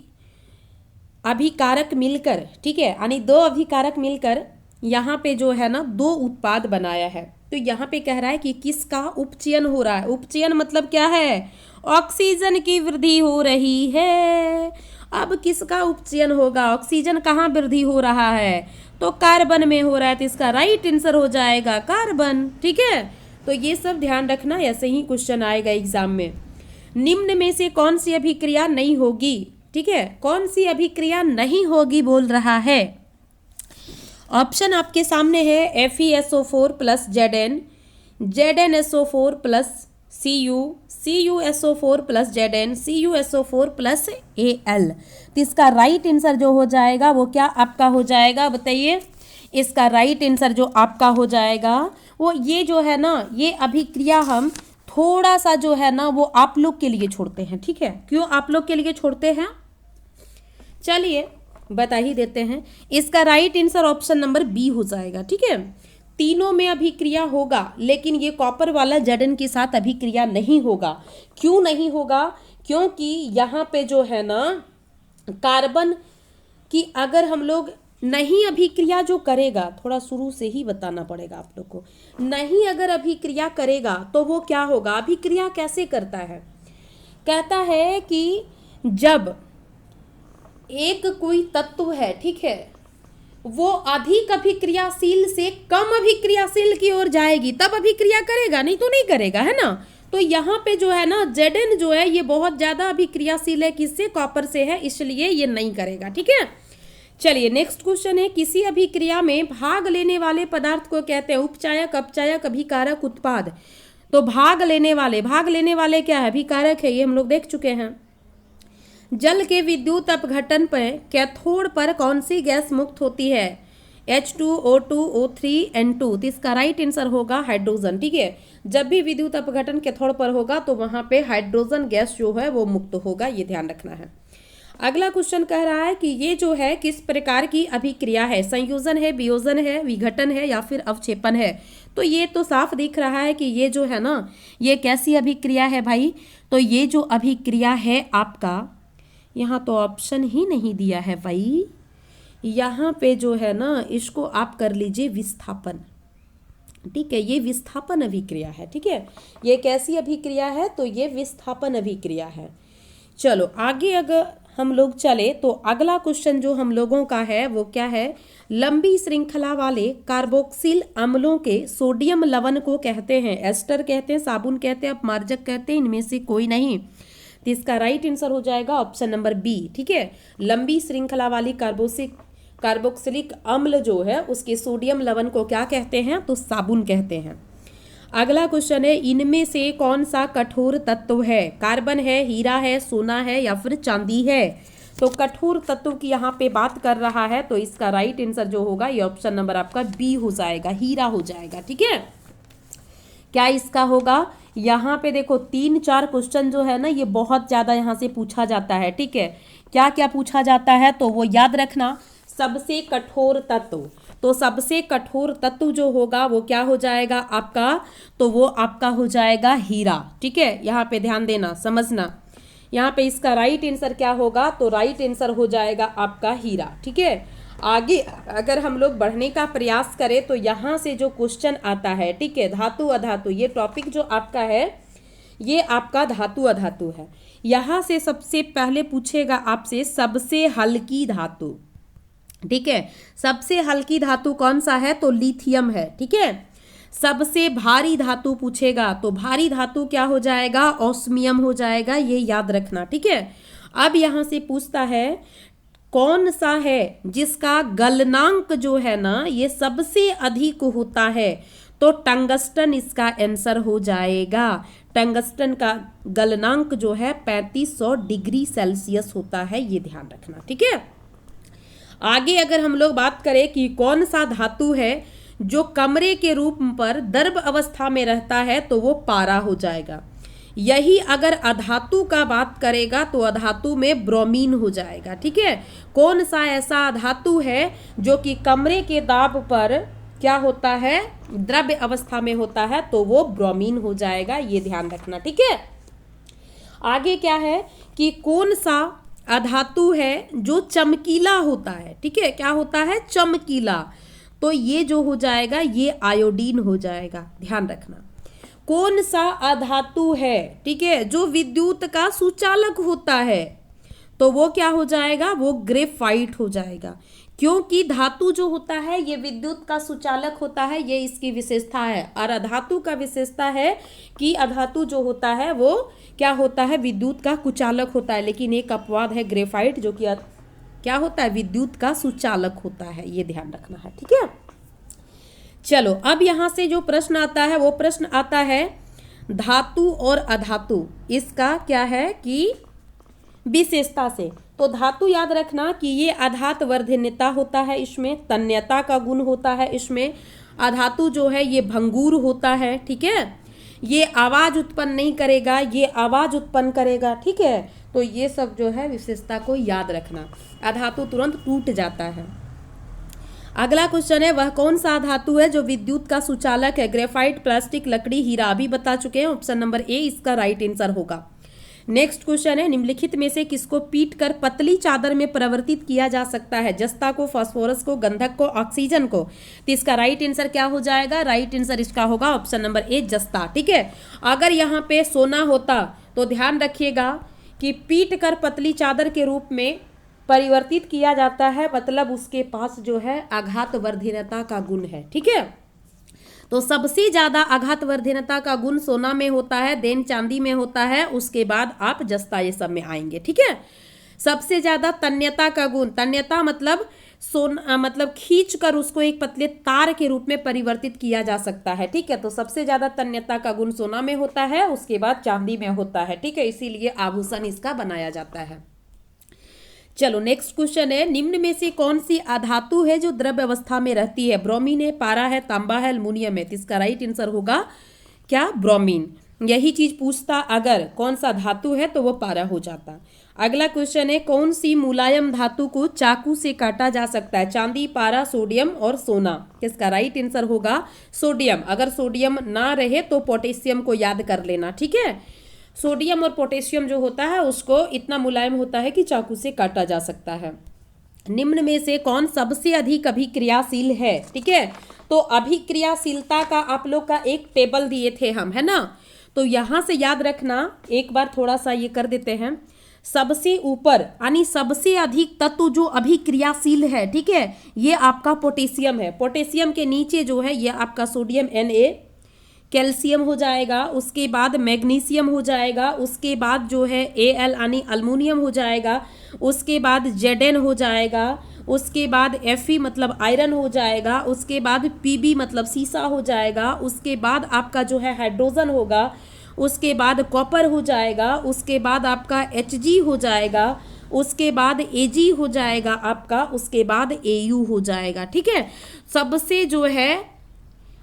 अभिकारक मिलकर, ठीक है, यानी 2 अभिकारक मिलकर यहाँ पे जो है ना 2 उत्पाद बनाया है। तो यहाँ पे कह रहा है कि किसका उपचयन हो रहा है? उपचयन मतलब क्या है? ऑक्सीजन की वृद्धि हो रही है। अब किसका उपचयन होगा? ऑक्सीजन कहाँ वृद्धि हो रहा है? तो कार्बन में हो रहा है। तो इसका राइट आंसर हो जाएगा कार्बन। ठीक है, तो ये सब ध्यान रखना, ऐसे ही क्वेश्चन आएगा एग्जाम में। निम्न में से कौन सी अभिक्रिया नहीं होगी? ठीक है, कौन सी अभिक्रिया नहीं होगी बोल रहा है? ऑप्शन आपके सामने है FeSO4 + Zn, ZnSO4 + Cu, CuSO4 + Zn, CuSO4 + Al। तो इसका राइट आंसर जो हो जाएगा वो क्या आपका हो जाएगा? बताइए, इसका राइट आंसर जो आपका हो जाएगा वो ये जो है ना, ये अभिक्रिया हम थोड़ा सा जो है ना वो आप लोग के लिए छोड़ते हैं। ठीक है, क्यों आप लोग के लिए छोड़ते हैं? चलिए बता ही देते हैं। इसका right answer option number B हो जाएगा। ठीक है, तीनों में अभिक्रिया होगा, लेकिन ये कॉपर वाला Zn के साथ अभिक्रिया नहीं होगा। क्यों नहीं होगा? क्योंकि यहाँ पे जो है ना कार्बन की अगर हम लोग नहीं अभिक्रिया जो करेगा, थोड़ा शुरू से ही बताना पड़ेगा आप लोग को, नहीं अगर अभिक्रिया करेगा तो वो क्या होगा? अभिक्रिया कैसे करता है? कहता है कि जब एक कोई तत्व है, ठीक है, वो अधिक अभिक्रियाशील से कम अभिक्रियाशील की ओर जाएगी तब अभिक्रिया करेगा, नहीं तो नहीं करेगा, है ना? तो यहाँ पे जो है ना Zn जो है ये बहुत ज्यादा अभिक्रियाशील है, किससे? कॉपर से है, इसलिए ये नहीं करेगा। ठीक है, चलिए नेक्स्ट क्वेश्चन है, किसी अभिक्रिया में भाग लेने वाले पदार्थ को कहते हैं उपचायक, अपचायक, अभिकारक, उत्पाद। तो भाग लेने वाले क्या है? अभिकारक है, ये हम लोग देख चुके हैं। जल के विद्युत अपघटन पर कैथोड पर कौन सी गैस मुक्त होती है? H2O2 O3 N2। तो इसका राइट आंसर होगा हाइड्रोजन। ठीक है, जब भी विद्युत अपघटन कैथोड पर होगा तो वहां पे हाइड्रोजन गैस जो है वो मुक्त होगा, ये ध्यान रखना है। अगला क्वेश्चन कह रहा है कि ये जो है किस प्रकार की अभिक्रिया है? संयोजन है, वियोजन है, विघटन है या फिर अवक्षेपण है? तो ये तो साफ दिख रहा है कि ये जो है ना ये कैसी अभिक्रिया है भाई? तो ये जो अभिक्रिया है आपका, यहाँ तो ऑप्शन ही नहीं दिया है भाई, यहाँ पे जो है ना इसको आप कर लीजिए विस्थापन। ठीक है, ये विस्थापन अभिक्रिया है। ठीक है, ये कैसी अभिक्रिया है? तो ये विस्थापन अभिक्रिया है। चलो आगे अगर हम लोग चले तो अगला क्वेश्चन जो हम लोगों का है वो क्या है? लंबी श्रृंखला वाले कार्बोक्सिल अम्लों के सोडियम लवण को कहते हैं एस्टर कहते हैं, साबुन कहते हैं, अपमार्जक कहते हैं, इनमें से कोई नहीं। तो इसका राइट आंसर हो जाएगा ऑप्शन नंबर बी। ठीक है, लंबी श्रृंखला वाली कार्बोक्सिलिक अम्ल जो है उसके सोडियम लवण को क्या कहते हैं? तो साबुन कहते हैं। अगला क्वेश्चन है, इनमें से कौन सा कठोर तत्व है? कार्बन है, हीरा है, सोना है या फिर चांदी है? तो कठोर तत्व की यहाँ पे बात कर रहा है, तो इसका राइट आंसर जो होगा ये ऑप्शन नंबर आपका बी हो जाएगा, हीरा हो जाएगा। ठीक है, क्या इसका होगा? यहाँ पे देखो 3-4 क्वेश्चन जो है ना ये बहुत ज्यादा यहाँ से पूछा जाता है। ठीक है, क्या क्या पूछा जाता है तो वो याद रखना। सबसे कठोर तत्व, तो सबसे कठोर तत्व जो होगा वो क्या हो जाएगा आपका? तो वो आपका हो जाएगा हीरा। ठीक है, यहाँ पे ध्यान देना, समझना। यहाँ पे इसका राइट आंसर क्या होगा? तो राइट आंसर हो जाएगा आपका हीरा। ठीक है, आगे अगर हम लोग बढ़ने का प्रयास करें तो यहाँ से जो क्वेश्चन आता है, ठीक है, धातु अधातु, ये टॉपिक जो आपका है ये आपका धातु अधातु है। यहाँ से सबसे पहले पूछेगा आपसे सबसे हल्की धातु। ठीक है, सबसे हल्की धातु कौन सा है? तो लिथियम है। ठीक है, सबसे भारी धातु पूछेगा तो भारी धातु क्या हो जाएगा? ऑस्मियम हो जाएगा, ये याद रखना। ठीक है, अब यहां से पूछता है कौन सा है जिसका गलनांक जो है ना ये सबसे अधिक होता है? तो टंगस्टन इसका आंसर हो जाएगा। टंगस्टन का गलनांक जो है 3500 डिग्री सेल्सियस होता है, ये ध्यान रखना। ठीक है, आगे अगर हम लोग बात करें कि कौन सा धातु है जो कमरे के रूप पर द्रव अवस्था में रहता है, तो वो पारा हो जाएगा। यही अगर अधातु का बात करेगा तो अधातु में ब्रोमीन हो जाएगा। ठीक है, कौन सा ऐसा अधातु है जो कि कमरे के दाब पर क्या होता है? द्रव्य अवस्था में होता है, तो वो ब्रोमीन हो जाएगा, ये ध्यान रखना। ठीक है, आगे क्या है कि कौन सा अधातु है जो चमकीला होता है? ठीक है, क्या होता है? चमकीला। तो ये जो हो जाएगा ये आयोडीन हो जाएगा, ध्यान रखना। कौन सा अधातु है, ठीक है, जो विद्युत का सुचालक होता है? तो वो क्या हो जाएगा? वो ग्रेफाइट हो जाएगा, क्योंकि धातु जो होता है ये विद्युत का सुचालक होता है, ये इसकी विशेषता है। और अधातु का विशेषता है कि अधातु जो होता है वो क्या होता है? विद्युत का कुचालक होता है। लेकिन एक अपवाद है ग्रेफाइट, जो कि क्या होता है? विद्युत का सुचालक होता है, ये ध्यान रखना है। ठीक है, चलो अब यहां से जो प्रश्न आता है वो प्रश्न आता है धातु और अधातु, इसका क्या है कि विशेषता से। तो धातु याद रखना कि ये आधात वर्धन्यता होता है, इसमें तन्यता का गुण होता है, इसमें अधातु जो है ये भंगुर होता है। ठीक है, ये आवाज उत्पन्न नहीं करेगा, ये आवाज उत्पन्न करेगा। ठीक है, तो ये सब जो है विशेषता को याद रखना। अधातु तुरंत टूट जाता है। अगला क्वेश्चन है वह कौन सा धातु है जो विद्युत का सुचालक है? ग्रेफाइट, प्लास्टिक, लकड़ी, हीरा। अभी बता चुके हैं, ऑप्शन नंबर ए इसका राइट आंसर होगा। नेक्स्ट क्वेश्चन है निम्नलिखित में से किसको पीट कर पतली चादर में परिवर्तित किया जा सकता है? जस्ता को, फास्फोरस को, गंधक को, ऑक्सीजन को। तो इसका राइट आंसर क्या हो जाएगा? राइट आंसर इसका होगा ऑप्शन नंबर ए जस्ता। ठीक है, अगर यहाँ पे सोना होता तो ध्यान रखिएगा कि पीट कर पतली चादर के रूप में परिवर्तित किया जाता है, मतलब उसके पास जो है आघात वर्धनता का गुण है। ठीक है, तो सबसे ज्यादा आघातवर्धनता का गुण सोना में होता है, देन चांदी में होता है, उसके बाद आप जस्ता ये सब में आएंगे। ठीक है, सबसे ज्यादा तन्यता का गुण, तन्यता मतलब सोना मतलब खींच कर उसको एक पतले तार के रूप में परिवर्तित किया जा सकता है। ठीक है, तो सबसे ज्यादा तन्यता का गुण सोना में होता है, उसके बाद चांदी में होता है। ठीक है, इसीलिए आभूषण इसका बनाया जाता है। चलो नेक्स्ट क्वेश्चन है, निम्न में से कौन सी अधातु है जो द्रव्य अवस्था में रहती है? ब्रोमीन है, पारा है, तांबा है, एल्युमिनियम है। तो इसका राइट आंसर होगा क्या? ब्रोमीन। यही चीज पूछता अगर कौन सा धातु है तो वो पारा हो जाता। अगला क्वेश्चन है, कौन सी मुलायम धातु को चाकू से काटा जा सकता है? चांदी, पारा, सोडियम और सोना। किसका राइट आंसर होगा? सोडियम। अगर सोडियम ना रहे तो पोटेशियम को याद कर लेना। ठीक है, सोडियम और पोटेशियम जो होता है उसको इतना मुलायम होता है कि चाकू से काटा जा सकता है। निम्न में से कौन सबसे अधिक अभिक्रियाशील है? ठीक है, तो अभिक्रियाशीलता का आप लोग का एक टेबल दिए थे हम, है ना, तो यहां से याद रखना। एक बार थोड़ा सा ये कर देते हैं, सबसे ऊपर यानी सबसे अधिक तत्व जो अभिक्रियाशील है, ठीक है, ये आपका पोटेशियम है। पोटेशियम के नीचे जो है ये आपका सोडियम Na, कैल्शियम हो जाएगा, उसके बाद मैग्नीशियम हो जाएगा, उसके बाद जो है Al यानी अल्युमिनियम हो जाएगा, उसके बाद Zn हो जाएगा, उसके बाद Fe मतलब आयरन हो जाएगा, उसके बाद Pb मतलब सीसा हो जाएगा, उसके बाद आपका जो है हाइड्रोजन होगा, उसके बाद कॉपर हो जाएगा, उसके बाद आपका Hg हो जाएगा, उसके बाद Ag हो जाएगा आपका, उसके बाद Au हो जाएगा। ठीक है, सबसे जो है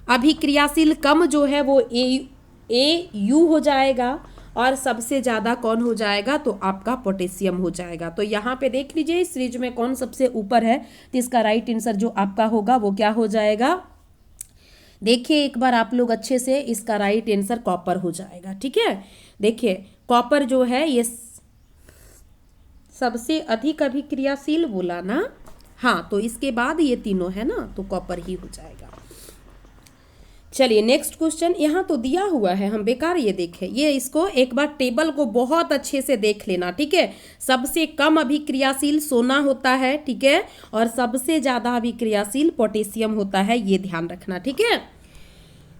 अभिक्रियाशील कम जो है वो Au हो जाएगा, और सबसे ज़्यादा कौन हो जाएगा? तो आपका पोटेशियम हो जाएगा। तो यहाँ पे देख लीजिए इस सीरीज में कौन सबसे ऊपर है, तो इसका राइट आंसर जो आपका होगा वो क्या हो जाएगा? देखिए एक बार आप लोग अच्छे से, इसका राइट आंसर कॉपर हो जाएगा। ठीक है, देखिए कॉपर जो है ये सबसे अधिक अभिक्रियाशील बोला ना, हाँ, तो इसके बाद ये तीनों है ना, तो कॉपर ही हो जाएगा। चलिए नेक्स्ट क्वेश्चन, यहाँ तो दिया हुआ है, हम बेकार ये देखें, ये इसको एक बार टेबल को बहुत अच्छे से देख लेना। ठीक है, सबसे कम अभिक्रियाशील सोना होता है, ठीक है, और सबसे ज्यादा अभिक्रियाशील पोटेशियम होता है, ये ध्यान रखना। ठीक है,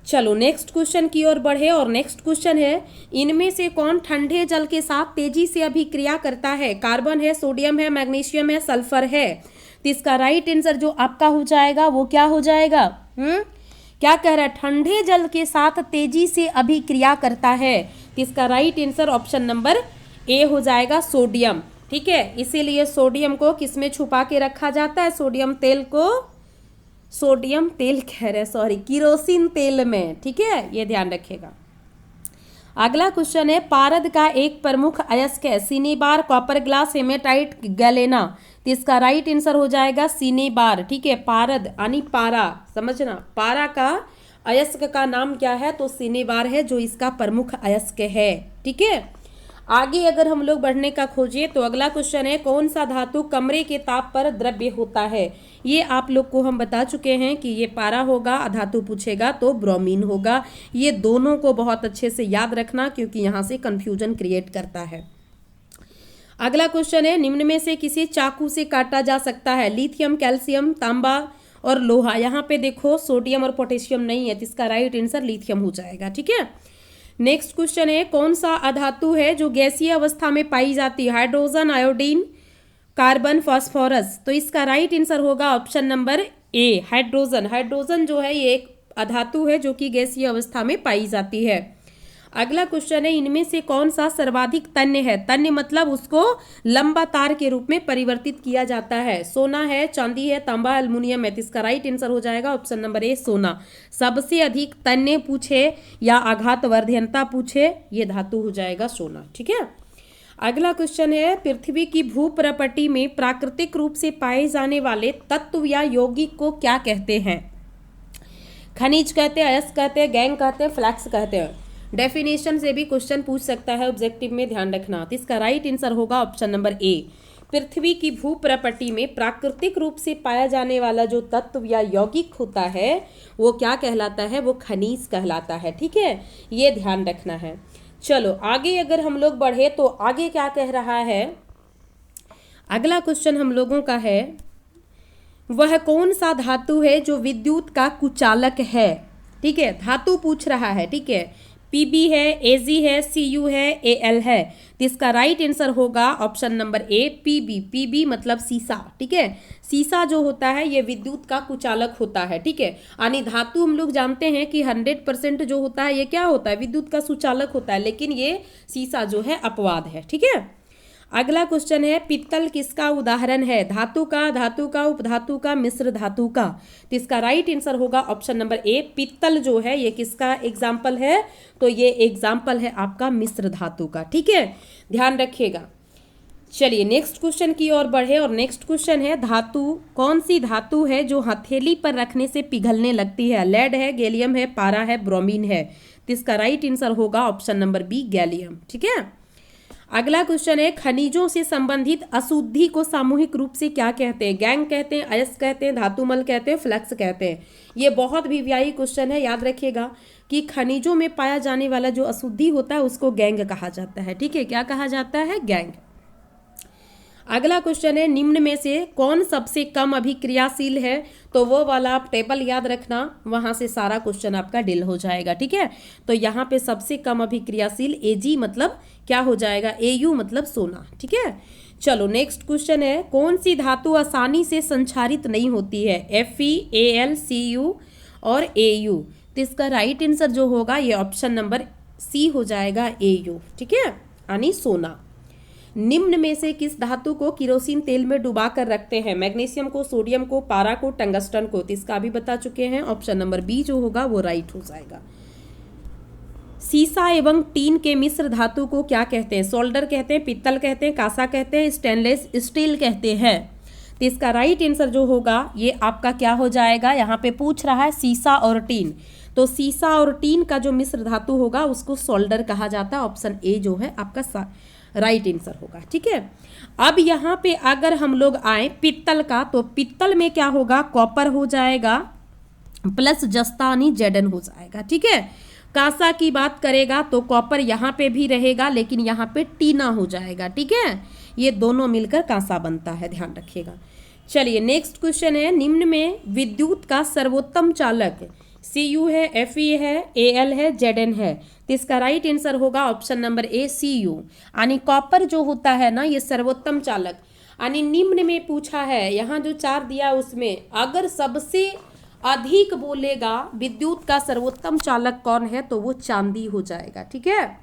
चलो नेक्स्ट क्वेश्चन की ओर बढ़े, और नेक्स्ट क्वेश्चन है, इनमें से कौन ठंडे जल के साथ तेजी से अभिक्रिया करता है? कार्बन है, सोडियम है, मैग्नीशियम है, सल्फर है। तो इसका राइट आंसर जो आपका हो जाएगा वो क्या हो जाएगा? क्या कह रहा है? ठंडे जल के साथ तेजी से अभिक्रिया करता है। तो इसका राइट आंसर ऑप्शन नंबर ए हो जाएगा, सोडियम। ठीक है, इसीलिए सोडियम को किसमें छुपा के रखा जाता है? सोडियम तेल को, सोडियम तेल कह रहे सॉरी, किरोसिन तेल में। ठीक है, ये ध्यान रखिएगा। अगला क्वेश्चन है, पारद का एक प्रमुख अयस्क है? Cinnabar, copper glass, hematite, galena. तो इसका राइट आंसर हो जाएगा सिनेबार। ठीक है, पारद यानी पारा, समझना, पारा का अयस्क का नाम क्या है? तो सिनेबार है जो इसका प्रमुख अयस्क है। ठीक है, आगे अगर हम लोग बढ़ने का खोजिए तो अगला क्वेश्चन है, कौन सा धातु कमरे के ताप पर द्रव्य होता है? ये आप लोग को हम बता चुके हैं कि ये पारा होगा, धातु पूछेगा तो ब्रोमीन होगा। ये दोनों को बहुत अच्छे से याद रखना क्योंकि यहाँ से कंफ्यूजन क्रिएट करता है। अगला क्वेश्चन है, निम्न में से किसी चाकू से काटा जा सकता है? लिथियम, कैल्शियम, तांबा और लोहा। यहाँ पे देखो सोडियम और पोटेशियम नहीं है, तो इसका राइट आंसर लिथियम हो जाएगा। ठीक है, नेक्स्ट क्वेश्चन है, कौन सा अधातु है जो गैसीय अवस्था में पाई जाती है? Hydrogen, iodine, carbon, phosphorus. तो इसका राइट आंसर होगा ऑप्शन नंबर ए, हाइड्रोजन। हाइड्रोजन जो है ये एक अधातु है जो कि गैसीय अवस्था में पाई जाती है। अगला क्वेश्चन है, इनमें से कौन सा सर्वाधिक तन्य है? तन्य मतलब उसको लंबा तार के रूप में परिवर्तित किया जाता है। सोना है, चांदी है, तांबा, एल्युमिनियम है। तो इसका राइट आंसर हो जाएगा ऑप्शन नंबर ए, सोना। सबसे अधिक तन्य पूछे या आघातवर्धनता पूछे, ये धातु हो जाएगा सोना। ठीक है, अगला क्वेश्चन है, पृथ्वी की भूप्रपटि में प्राकृतिक रूप से पाए जाने वाले तत्व या यौगिक को क्या कहते हैं? खनिज कहते हैं, अयस्क कहते हैं, गैंग कहते हैं, फ्लैक्स कहते हैं। डेफिनेशन से भी क्वेश्चन पूछ सकता है ऑब्जेक्टिव में, ध्यान रखना। तो इसका राइट आंसर होगा ऑप्शन नंबर ए। पृथ्वी की भूप्रपटि में प्राकृतिक रूप से पाया जाने वाला जो तत्व या यौगिक होता है वो क्या कहलाता है? वो खनिज कहलाता है। ठीक है, ये ध्यान रखना है। चलो आगे अगर हम लोग बढ़े तो आगे क्या कह रहा है? अगला क्वेश्चन हम लोगों का है, वह कौन सा धातु है जो विद्युत का कुचालक है? ठीक है, धातु पूछ रहा है, ठीक है। पीबी है, एजी है, सीयू है, एएल है, तो इसका राइट आंसर होगा option number A PB. PB मतलब सीसा, ठीक है। सीसा जो होता है ये विद्युत का कुचालक होता है, ठीक है। यानी धातु हम लोग जानते हैं कि 100% जो होता है ये क्या होता है, विद्युत का सुचालक होता है, लेकिन ये सीसा जो है अपवाद है, ठीक है। अगला क्वेश्चन है, पित्तल किसका उदाहरण है, धातु का, उपधातु का, मिश्र धातु का, तो इसका राइट आंसर होगा ऑप्शन नंबर ए पित्तल जो है ये किसका एग्जाम्पल है, तो ये एग्जाम्पल है आपका मिश्र धातु का, ठीक है, ध्यान रखिएगा। चलिए नेक्स्ट क्वेश्चन की ओर बढ़े, और नेक्स्ट क्वेश्चन है, धातु कौन सी धातु है जो हथेली पर रखने से पिघलने लगती है, लेड है, गैलियम है, पारा है, ब्रोमीन है, तो इसका राइट आंसर होगा ऑप्शन नंबर बी गैलियम, ठीक है। अगला क्वेश्चन है, खनिजों से संबंधित अशुद्धि को सामूहिक रूप से क्या कहते हैं, गैंग कहते हैं, अयस्क कहते हैं, धातुमल कहते हैं, फ्लक्स कहते हैं। ये बहुत भी व्यापक क्वेश्चन है, याद रखिएगा कि खनिजों में पाया जाने वाला जो अशुद्धि होता है उसको गैंग कहा जाता है, ठीक है, क्या कहा जाता है, गैंग। अगला क्वेश्चन है, निम्न में से कौन सबसे कम अभिक्रियाशील है, तो वो वाला आप टेबल याद रखना, वहां से सारा क्वेश्चन आपका डील हो जाएगा, ठीक है। तो यहाँ पे सबसे कम अभिक्रियाशील एजी मतलब क्या हो जाएगा, एयू मतलब सोना, ठीक है। चलो नेक्स्ट क्वेश्चन है, कौन सी धातु आसानी से संक्षारित नहीं होती है, Fe, Al, Cu और Au, तो इसका राइट आंसर जो होगा ये ऑप्शन नंबर सी हो जाएगा, Au, ठीक है, यानी सोना। निम्न में से किस धातु को किरोसिन तेल में डुबा कर रखते हैं, मैग्नीशियम को, सोडियम को, पारा को, टंगस्टन को, तो इसका भी बता चुके हैं, ऑप्शन नंबर बी जो होगा वो राइट हो जाएगा। सीसा एवं टीन के मिश्र धातु को क्या कहते हैं, सोल्डर कहते हैं, पित्तल कहते हैं, कांसा कहते हैं, स्टेनलेस स्टील कहते हैं, तो इसका राइट आंसर जो होगा ये आपका क्या हो जाएगा, यहाँ पे पूछ रहा है सीसा और टीन, तो सीसा और टीन का जो मिश्र धातु होगा उसको सोल्डर कहा जाता है, ऑप्शन ए जो है आपका राइट आंसर होगा, ठीक है। अब यहाँ पे अगर हम लोग आए पित्तल का, तो पित्तल में क्या होगा, कॉपर हो जाएगा प्लस जस्तानी जेडन हो जाएगा, ठीक है। कांसा की बात करेगा तो कॉपर यहाँ पे भी रहेगा, लेकिन यहाँ पे टीना हो जाएगा, ठीक है, ये दोनों मिलकर कांसा बनता है, ध्यान रखिएगा। चलिए नेक्स्ट क्वेश्चन है, निम्न में विद्युत का सर्वोत्तम चालक Cu है, Fe है, Al है, Zn है, तो इसका राइट आंसर होगा ऑप्शन नंबर ए Cu, यानी कॉपर जो होता है ना ये सर्वोत्तम चालक, यानी निम्न में पूछा है, यहाँ जो चार दिया उसमें अगर सबसे अधिक बोलेगा विद्युत का सर्वोत्तम चालक कौन है, तो वो चांदी हो जाएगा, ठीक है,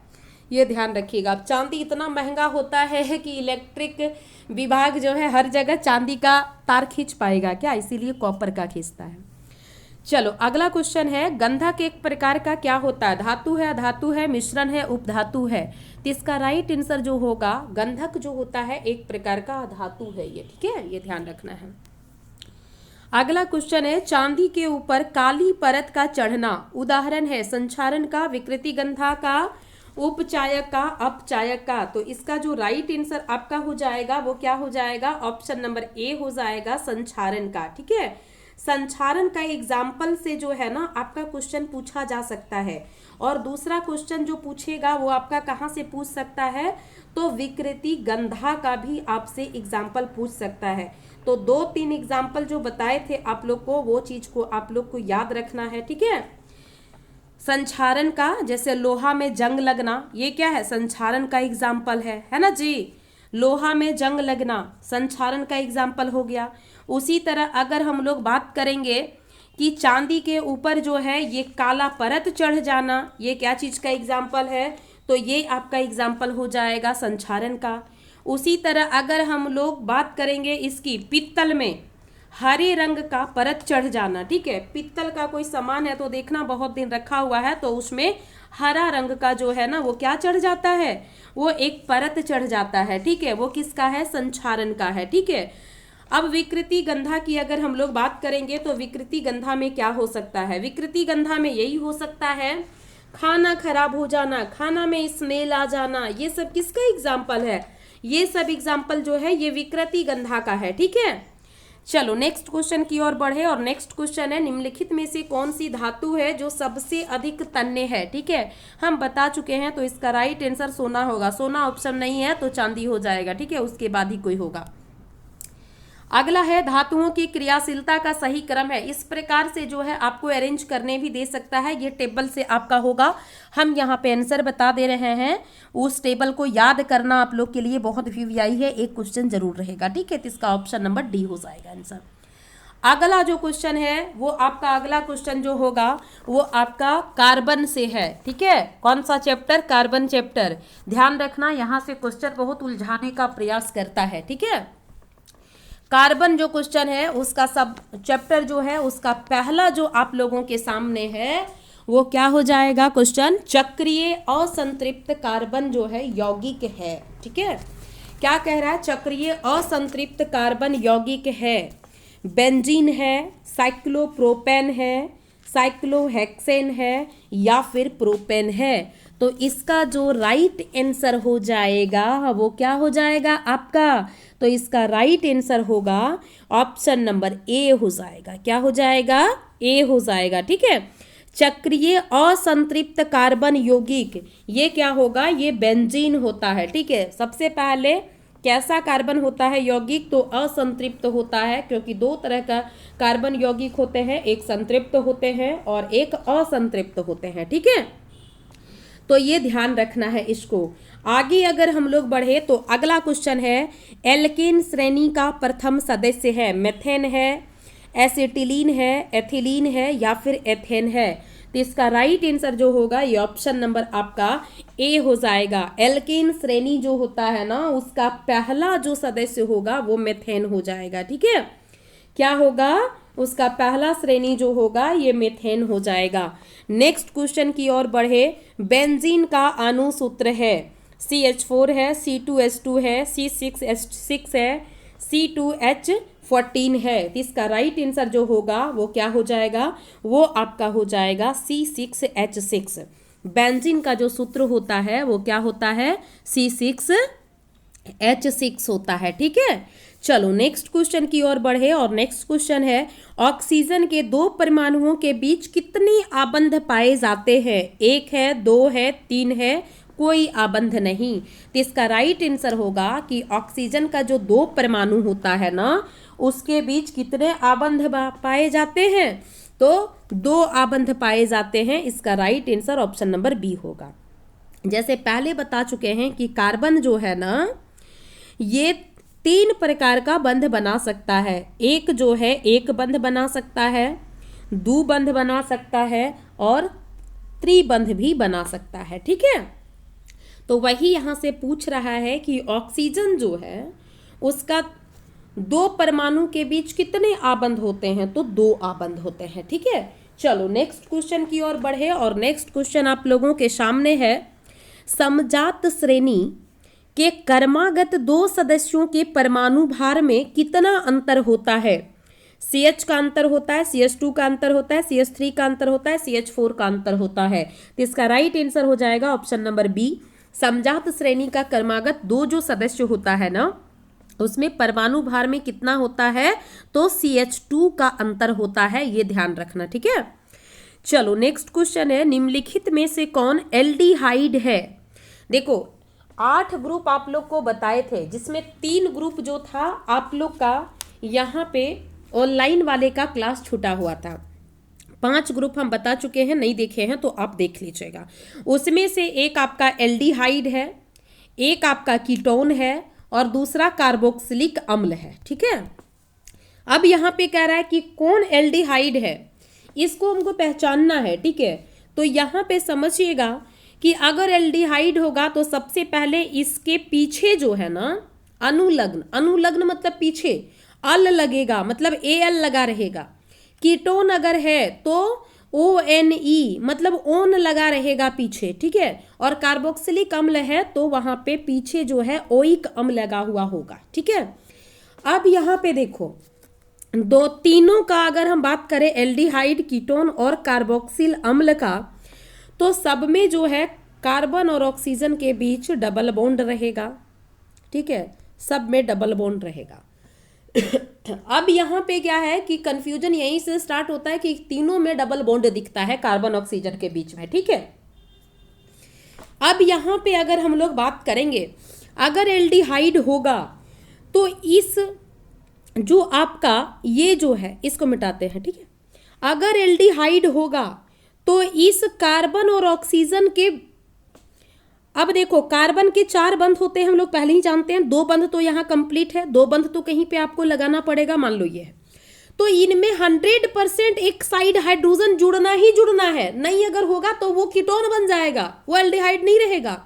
ये ध्यान रखिएगा। अब चांदी इतना महंगा होता है कि इलेक्ट्रिक विभाग जो है हर जगह चांदी का तार खींच पाएगा क्या, इसीलिए कॉपर का खींचता है। चलो अगला क्वेश्चन है, गंधक एक प्रकार का क्या होता है, धातु है, अधातु है, मिश्रण है, उपधातु है, तो इसका राइट आंसर जो होगा, गंधक जो होता है एक प्रकार का अधातु है ये, ठीक है, ये ध्यान रखना है। अगला क्वेश्चन है, चांदी के ऊपर काली परत का चढ़ना उदाहरण है संचारण का, विकृति गंधा का, उपचायक का, अपचायक का, तो इसका जो राइट आंसर आपका हो जाएगा वो क्या हो जाएगा, ऑप्शन नंबर ए हो जाएगा, संचारण का, ठीक है। संचारण का एग्जाम्पल से जो है ना आपका क्वेश्चन पूछा जा सकता है, और दूसरा क्वेश्चन जो पूछेगा वो आपका कहाँ से पूछ सकता है, तो विकृति गंधा का भी आपसे एग्जाम्पल पूछ सकता है। तो 2-3 एग्जाम्पल जो बताए थे आप लोग को, वो चीज को आप लोग को याद रखना है, ठीक है। संचारण का, जैसे लोहा में जंग लगना, ये क्या है, संचारण का एग्जाम्पल है ना जी, लोहा में जंग लगना संचारण का एग्जाम्पल हो गया। उसी तरह अगर हम लोग बात करेंगे कि चांदी के ऊपर जो है ये काला परत चढ़ जाना, ये क्या चीज का एग्जाम्पल है, तो ये आपका एग्जाम्पल हो जाएगा संचारण का। उसी तरह अगर हम लोग बात करेंगे इसकी पित्तल में हरे रंग का परत चढ़ जाना, ठीक है, पित्तल का कोई सामान है तो देखना बहुत दिन रखा हुआ है तो उसमें हरा रंग का जो है ना वो क्या चढ़ जाता है, वो एक परत चढ़ जाता है, ठीक है, वो किसका है, संचारण का है, ठीक है। अब विकृति गंधा की अगर हम लोग बात करेंगे तो विकृति गंधा में क्या हो सकता है, विकृति गंधा में यही हो सकता है खाना खराब हो जाना, खाना में स्मेल आ जाना, ये सब किसका एग्जाम्पल है, ये सब एग्जाम्पल जो है ये विकृति गंधा का है, ठीक है। चलो नेक्स्ट क्वेश्चन की ओर बढ़े, और नेक्स्ट क्वेश्चन है, निम्नलिखित में से कौन सी धातु है जो सबसे अधिक तन्य है, ठीक है, हम बता चुके हैं, तो इसका राइट आंसर सोना होगा, सोना ऑप्शन नहीं है तो चांदी हो जाएगा, ठीक है, उसके बाद ही कोई होगा। अगला है धातुओं की क्रियाशीलता का सही क्रम है। इस प्रकार से जो है आपको अरेंज करने भी दे सकता है, ये टेबल से आपका होगा। हम यहाँ पे आंसर बता दे रहे हैं, उस टेबल को याद करना आप लोग के लिए बहुत वीवीआई है, एक क्वेश्चन जरूर रहेगा, ठीक है। तो इसका ऑप्शन नंबर डी हो जाएगा आंसर। अगला जो क्वेश्चन है वो आपका अगला क्वेश्चन जो होगा वो आपका कार्बन से है, ठीक है। कौन सा चैप्टर? Carbon chapter. ध्यान रखना, यहाँ से क्वेश्चन बहुत उलझाने का प्रयास करता है, ठीक है। कार्बन जो क्वेश्चन है उसका सब चैप्टर जो है उसका पहला जो आप लोगों के सामने है वो क्या हो जाएगा क्वेश्चन? चक्रीय असंतृप्त कार्बन जो है यौगिक है, ठीक है। क्या कह रहा है? चक्रीय असंतृप्त कार्बन यौगिक है। बेंजीन है, साइक्लोप्रोपेन है, साइक्लोहेक्सेन है या फिर प्रोपेन है। तो इसका जो राइट आंसर हो जाएगा वो क्या हो जाएगा आपका? तो इसका राइट आंसर होगा ऑप्शन नंबर ए हो जाएगा। क्या हो जाएगा? ए हो जाएगा, ठीक है। चक्रीय असंतृप्त कार्बन यौगिक ये क्या होगा? ये बेंजीन होता है, ठीक है। सबसे पहले कैसा कार्बन होता है यौगिक? तो असंतृप्त होता है, क्योंकि दो तरह का कार्बन यौगिक होते हैं, एक संतृप्त होते हैं और एक असंतृप्त होते हैं, ठीक है। तो ये ध्यान रखना है इसको। आगे अगर हम लोग बढ़े तो अगला क्वेश्चन है, एल्केन श्रेणी का प्रथम सदस्य है, मेथेन है, एसिटिलीन है, एथिलीन है या फिर एथेन है। तो इसका राइट आंसर जो होगा ये ऑप्शन नंबर आपका ए हो जाएगा। एल्केन श्रेणी जो होता है ना उसका पहला जो सदस्य होगा वो मेथेन हो जाएगा, ठीक है। क्या होगा? उसका पहला श्रेणी जो होगा ये मेथेन हो जाएगा। नेक्स्ट क्वेश्चन की ओर बढ़े। बेंजीन का अणुसूत्र है, CH4 है, C2H2 है, C6H6 है, C2H14 है। तो इसका राइट आंसर जो होगा वो क्या हो जाएगा? वो आपका हो जाएगा C6H6। बेंजीन का जो सूत्र होता है वो क्या होता है? C6H6 होता है, ठीक है। चलो नेक्स्ट क्वेश्चन की ओर बढ़े और नेक्स्ट क्वेश्चन है, ऑक्सीजन के दो परमाणुओं के बीच कितने आबंध पाए जाते हैं? एक है, दो है, तीन है, कोई आबंध नहीं। तो इसका राइट आंसर होगा कि ऑक्सीजन का जो दो परमाणु होता है ना उसके बीच कितने आबंध पाए जाते हैं? तो दो आबंध पाए जाते हैं। इसका right answer option number B होगा। जैसे पहले बता चुके हैं कि कार्बन जो है ना ये तीन प्रकार का बंध बना सकता है। एक जो है एक बंध बना सकता है, द्विबंध बना सकता है और त्रिबंध भी बना सकता है, ठीक है। तो वही यहाँ से पूछ रहा है कि ऑक्सीजन जो है उसका दो परमाणु के बीच कितने आबंध होते हैं? तो दो आबंध होते हैं, ठीक है। चलो नेक्स्ट क्वेश्चन की ओर बढ़े और नेक्स्ट क्वेश्चन आप लोगों के सामने है, समजात श्रेणी के क्रमागत दो सदस्यों के परमाणु भार में कितना अंतर होता है? CH का अंतर होता है, CH2 का अंतर होता है, CH3 का अंतर होता है, CH4 का अंतर होता है। तो इसका राइट आंसर हो जाएगा ऑप्शन नंबर बी। समजात श्रेणी का क्रमागत दो जो सदस्य होता है ना उसमें परमाणु भार में कितना होता है? तो CH2 का अंतर होता है, ये ध्यान रखना, ठीक है। चलो नेक्स्ट क्वेश्चन है, निम्नलिखित में से कौन एल्डिहाइड है? देखो 8 ग्रुप आप लोग को बताए थे जिसमें 3 ग्रुप जो था आप लोग का यहाँ पे ऑनलाइन वाले का क्लास छूटा हुआ था। 5 ग्रुप हम बता चुके हैं, नहीं देखे हैं तो आप देख लीजिएगा। उसमें से एक आपका एल्डिहाइड है, एक आपका कीटोन है और दूसरा कार्बोक्सिलिक अम्ल है, ठीक है। अब यहाँ पे कह रहा है कि कौन एल्डिहाइड है, इसको हमको पहचानना है, ठीक है। तो यहाँ पे समझिएगा कि अगर एल्डिहाइड होगा तो सबसे पहले इसके पीछे जो है ना अनुलग्न, अनुलग्न मतलब पीछे अल लगेगा, मतलब AL लगा रहेगा। कीटोन अगर है तो ONE मतलब ओन लगा रहेगा पीछे, ठीक है। और कार्बोक्सिलिक अम्ल है तो वहां पे पीछे जो है ओइक अम्ल लगा हुआ होगा, ठीक है। अब यहाँ पे देखो दो तीनों का अगर हम बात करें एल्डिहाइड, कीटोन और कार्बोक्सिल अम्ल का, तो सब में जो है कार्बन और ऑक्सीजन के बीच डबल बॉन्ड रहेगा, ठीक है। सब में डबल बॉन्ड रहेगा। अब यहाँ पे क्या है कि कंफ्यूजन यहीं से स्टार्ट होता है कि तीनों में डबल बॉन्ड दिखता है कार्बन ऑक्सीजन के बीच में, ठीक है। अब यहाँ पे अगर हम लोग बात करेंगे, अगर एल्डिहाइड होगा तो इस जो आपका ये जो है इसको मिटाते हैं, ठीक है। अगर एल्डिहाइड होगा तो इस कार्बन और ऑक्सीजन के, अब देखो कार्बन के 4 बंध होते हैं, हम लोग पहले ही जानते हैं। 2 बंध तो यहाँ कंप्लीट है, 2 बंध तो कहीं पे आपको लगाना पड़ेगा, मान लो ये है। तो इनमें 100% एक साइड हाइड्रोजन जुड़ना ही जुड़ना है, नहीं अगर होगा तो वो कीटोन बन जाएगा, वो एल्डिहाइड नहीं रहेगा।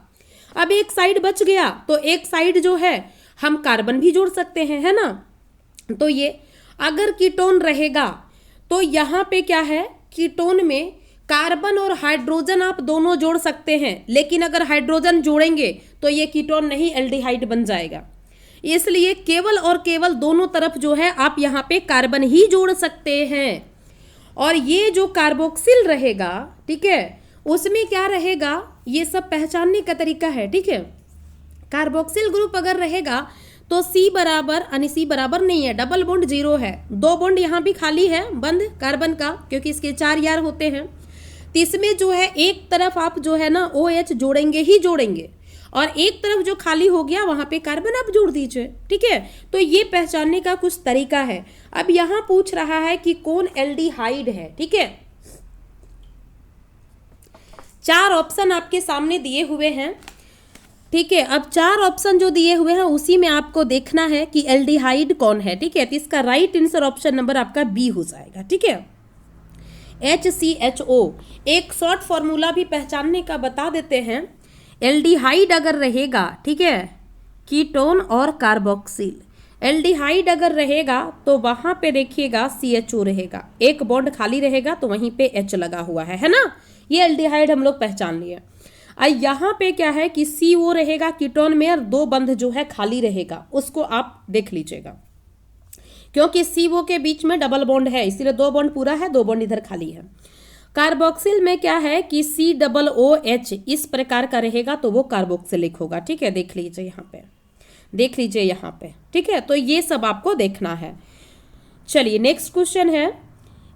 अब एक साइड बच गया तो एक साइड जो है हम कार्बन भी जोड़ सकते हैं, है ना। तो ये अगर कीटोन रहेगा तो यहाँ पे क्या है, कीटोन में कार्बन और हाइड्रोजन आप दोनों जोड़ सकते हैं, लेकिन अगर हाइड्रोजन जोड़ेंगे तो ये कीटोन नहीं एल्डिहाइड बन जाएगा। इसलिए केवल और केवल दोनों तरफ जो है आप यहाँ पे कार्बन ही जोड़ सकते हैं। और ये जो कार्बोक्सिल रहेगा, ठीक है, उसमें क्या रहेगा, ये सब पहचानने का तरीका है, ठीक है। कार्बोक्सिल ग्रुप अगर रहेगा तो C बराबर, यानी C बराबर नहीं है, डबल बॉन्ड 0 है, 2 बॉन्ड यहाँ भी खाली है बंद कार्बन का, क्योंकि इसके 4 यार होते हैं। तो इसमें जो है एक तरफ आप जो है ना OH जोड़ेंगे ही जोड़ेंगे, और एक तरफ जो खाली हो गया वहां पे कार्बन आप जोड़ दीजिए, ठीक है। तो ये पहचानने का कुछ तरीका है। अब यहां पूछ रहा है कि कौन एल्डिहाइड है, ठीक है। 4 ऑप्शन आपके सामने दिए हुए हैं, ठीक है। अब 4 ऑप्शन जो दिए हुए हैं उसी में आपको देखना है कि एल्डिहाइड कौन है, ठीक है। तो इसका राइट आंसर ऑप्शन नंबर आपका बी हो जाएगा, ठीक है। HCHO एक शॉर्ट फॉर्मूला भी पहचानने का बता देते हैं। एल्डिहाइड अगर रहेगा, ठीक है, कीटोन और कार्बोक्सिल, एल्डिहाइड अगर रहेगा तो वहां पे देखिएगा CHO रहेगा, एक बॉन्ड खाली रहेगा तो वहीं पे H लगा हुआ है ना। ये एल्डिहाइड हम लोग पहचान लिए। यहाँ पे क्या है कि CO रहेगा कीटोन में, और 2 बंध जो है खाली रहेगा, उसको आप देख लीजिएगा, क्योंकि CO के बीच में डबल बॉन्ड है, इसीलिए 2 बॉन्ड पूरा है, 2 बॉन्ड इधर खाली है। कार्बोक्सिल में क्या है कि COOH इस प्रकार का रहेगा तो वो कार्बोक्सिलिक होगा, ठीक है। देख लीजिए यहाँ पे, देख लीजिए यहाँ पे, ठीक है। तो ये सब आपको देखना है। चलिए नेक्स्ट क्वेश्चन है,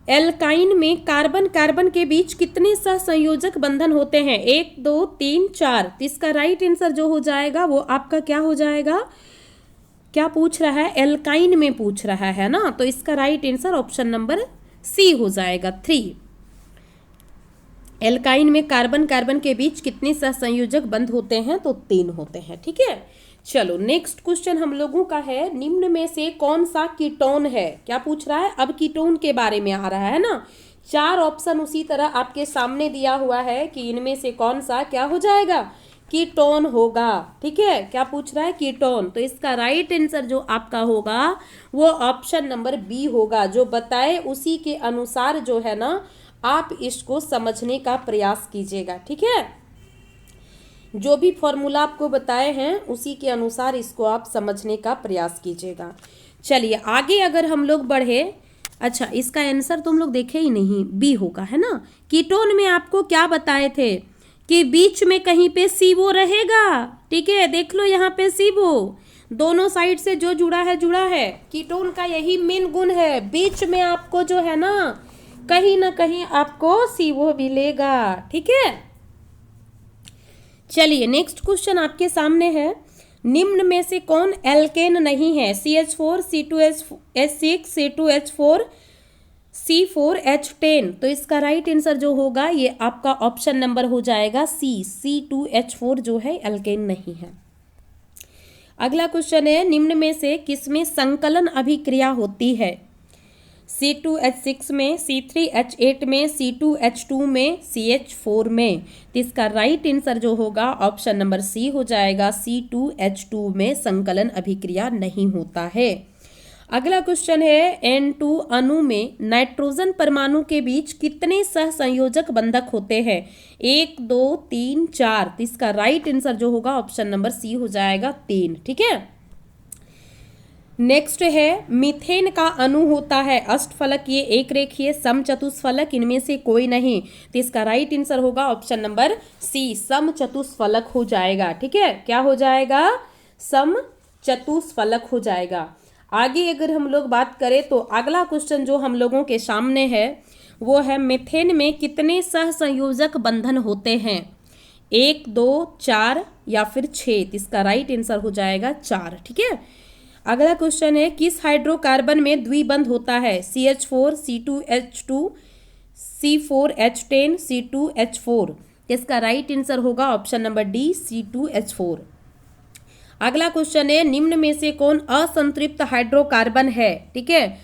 एल्काइन में कार्बन कार्बन के बीच कितने सहसंयोजक बंधन होते हैं? 1 2 3 4। तो इसका राइट आंसर जो हो जाएगा वो आपका क्या हो जाएगा, क्या पूछ रहा है, एल्काइन में पूछ रहा है ना। तो इसका right answer option number C हो जाएगा 3। एल्काइन में कार्बन कार्बन के बीच कितने सहसंयोजक बंध होते हैं? तो 3 होते हैं, ठीक है। चलो नेक्स्ट क्वेश्चन हम लोगों का है, निम्न में से कौन सा कीटोन है? क्या पूछ रहा है, अब कीटोन के बारे में आ रहा है ना। 4 ऑप्शन उसी तरह आपके सामने दिया हुआ है कि इनमें से कौन सा क्या हो जाएगा, कीटोन होगा, ठीक है। क्या पूछ रहा है, कीटोन। तो इसका राइट आंसर जो आपका होगा वो ऑप्शन नंबर बी होगा। जो बताए उसी के अनुसार जो है ना आप इसको समझने का प्रयास कीजिएगा, ठीक है। जो भी फॉर्मूला आपको बताए हैं उसी के अनुसार इसको आप समझने का प्रयास कीजिएगा। चलिए आगे अगर हम लोग बढ़े, अच्छा इसका आंसर तुम लोग देखे ही नहीं, बी होगा, है ना। कीटोन में आपको क्या बताए थे कि बीच में कहीं पे CO रहेगा, ठीक है। देख लो यहाँ पे CO दोनों साइड से जो जुड़ा है। कीटोन का यही मेन गुण है, बीच में आपको जो है ना कहीं आपको CO मिलेगा, ठीक है। चलिए नेक्स्ट क्वेश्चन आपके सामने है, निम्न में से कौन एल्केन नहीं है? CH4 C2H6 C2H4 C4H10। तो इसका राइट आंसर जो होगा ये आपका ऑप्शन नंबर हो जाएगा C2H4 जो है एल्केन नहीं है। अगला क्वेश्चन है, निम्न में से किसमें संकलन अभिक्रिया होती है? C2H6 में, C3H8 में, C2H2 में, CH4 में। तो इसका राइट आंसर जो होगा ऑप्शन नंबर सी हो जाएगा, C2H2 में संकलन अभिक्रिया नहीं होता है। अगला क्वेश्चन है, N2 अणु में नाइट्रोजन परमाणु के बीच कितने सहसंयोजक बंधक होते हैं? 1 2 3 4। तो इसका राइट आंसर जो होगा ऑप्शन नंबर सी हो जाएगा 3, ठीक है। नेक्स्ट है, मीथेन का अणु होता है अष्टफलक, ये एक रेखीय, समचतुष्फलक, इनमें से कोई नहीं। तो इसका राइट आंसर होगा ऑप्शन नंबर सी, समचतुष्फलक हो जाएगा, ठीक है। क्या हो जाएगा, समचतुष्फलक हो जाएगा। आगे अगर हम लोग बात करें तो अगला क्वेश्चन जो हम लोगों के सामने है वो है, मीथेन में कितने सहसंयोजक बंधन होते हैं? 1 2 4 या फिर 6। इसका राइट आंसर हो जाएगा 4, ठीक है। अगला क्वेश्चन है किस हाइड्रोकार्बन में द्विबंध होता है? CH4, C2H2, C4H10, C2H4। इसका राइट आंसर होगा ऑप्शन नंबर डी, C2H4। अगला क्वेश्चन है निम्न में से कौन असंतृप्त हाइड्रोकार्बन है? ठीक है,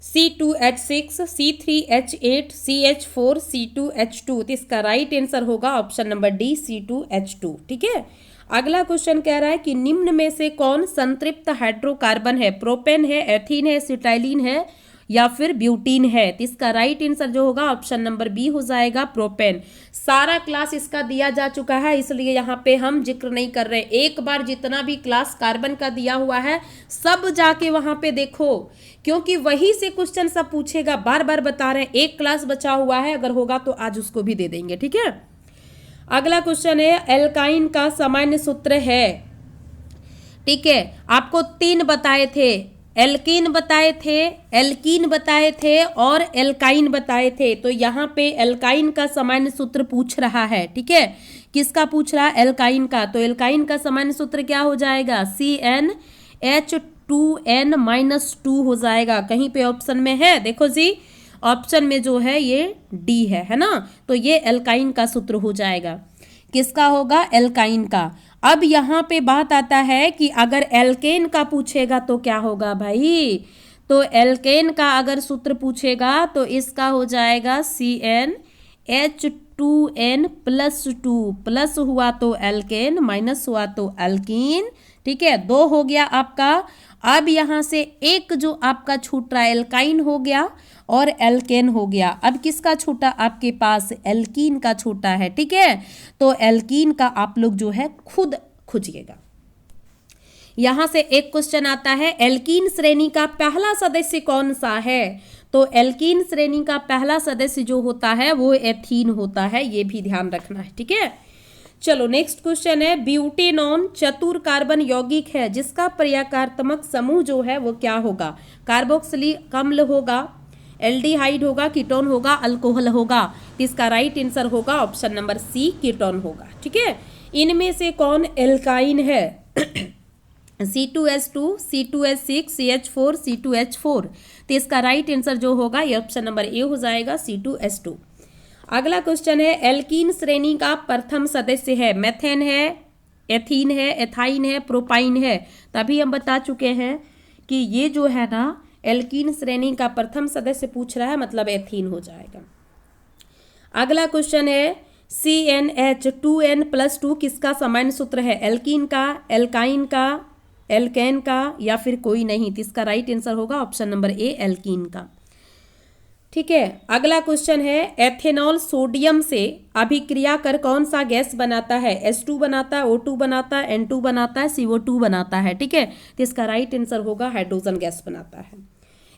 C2H6, C3H8, CH4, C2H2। तो इसका राइट आंसर होगा ऑप्शन नंबर डी, C2H2। ठीक है, अगला क्वेश्चन कह रहा है कि निम्न में से कौन संतृप्त हाइड्रोकार्बन है? प्रोपेन है, एथीन है, सिटाइलिन है या फिर ब्यूटीन है? तो इसका राइट आंसर जो होगा ऑप्शन नंबर बी हो जाएगा, प्रोपेन। सारा क्लास इसका दिया जा चुका है, इसलिए यहाँ पे हम जिक्र नहीं कर रहे। एक बार जितना भी क्लास कार्बन का दिया हुआ है सब जाके वहां पे देखो, क्योंकि वही से क्वेश्चन सब पूछेगा। बार बार बता रहे हैं, एक क्लास बचा हुआ है, अगर होगा तो आज उसको भी दे देंगे। ठीक है, अगला क्वेश्चन है एल्काइन का सामान्य सूत्र है। ठीक है, आपको 3 बताए थे, एल्कीन बताए थे, एल्कीन बताए थे और एल्काइन बताए थे। तो यहाँ पे एल्काइन का सामान्य सूत्र पूछ रहा है। ठीक है, किसका पूछ रहा है? एल्काइन का। तो एल्काइन का सामान्य सूत्र क्या हो जाएगा? CnH2n-2 हो जाएगा। कहीं पे ऑप्शन में है? देखो जी, ऑप्शन में जो है ये डी है ना। तो ये एल्काइन का सूत्र हो जाएगा। किसका होगा? एल्काइन का। अब यहाँ पे बात आता है कि अगर एल्केन का पूछेगा तो क्या होगा भाई? तो एल्केन का अगर सूत्र पूछेगा तो इसका हो जाएगा CnH2n+2। प्लस हुआ तो एल्केन, माइनस हुआ तो एल्कीन। ठीक है, 2 हो गया आपका। अब यहाँ से एक जो आपका छूट रहा है, एल्काइन हो गया और एल्केन हो गया। अब किसका छूटा आपके पास? एल्कीन का छूटा है। ठीक है, तो एल्कीन का आप लोग जो है खुद खोजिएगा। यहां से एक क्वेश्चन आता है, एल्कीन श्रेणी का पहला सदस्य कौन सा है? तो एल्कीन श्रेणी का पहला सदस्य जो होता है वो एथीन होता है, ये भी ध्यान रखना है। ठीक है, चलो नेक्स्ट क्वेश्चन है, ब्यूटेनॉन चतुर कार्बन यौगिक है जिसका पर्यायकार्तमक समूह जो है वो क्या होगा? कार्बोक्सिलिक अम्ल होगा, एल्डिहाइड होगा, कीटोन होगा, अल्कोहल होगा? इसका राइट आंसर होगा ऑप्शन नंबर सी, कीटोन होगा। ठीक है, इनमें से कौन एल्काइन है? C2H2, C2H6, CH4, C2H4। तो इसका राइट आंसर जो होगा ये ऑप्शन नंबर ए हो जाएगा, C2H2। अगला क्वेश्चन है, एल्कीन श्रेणी का प्रथम सदस्य है? मेथेन है, एथीन है, एथाइन है, प्रोपाइन है? तभी हम बता चुके हैं कि ये जो है ना एल्कीन श्रेणी का प्रथम सदस्य पूछ रहा है, मतलब एथीन हो जाएगा। अगला क्वेश्चन है, CnH2n+2 किसका सामान्य सूत्र है? एल्कीन का, एल्काइन का, एल्केन का या फिर कोई नहीं? तो इसका राइट आंसर होगा ऑप्शन नंबर ए, एल्कीन का। ठीक है, अगला क्वेश्चन है, एथेनॉल सोडियम से अभिक्रिया कर कौन सा गैस बनाता है? H2 बनाता है, O2 बनाता है, N2 बनाता है, CO2 बनाता है? ठीक है, तो इसका राइट आंसर होगा हाइड्रोजन गैस बनाता है।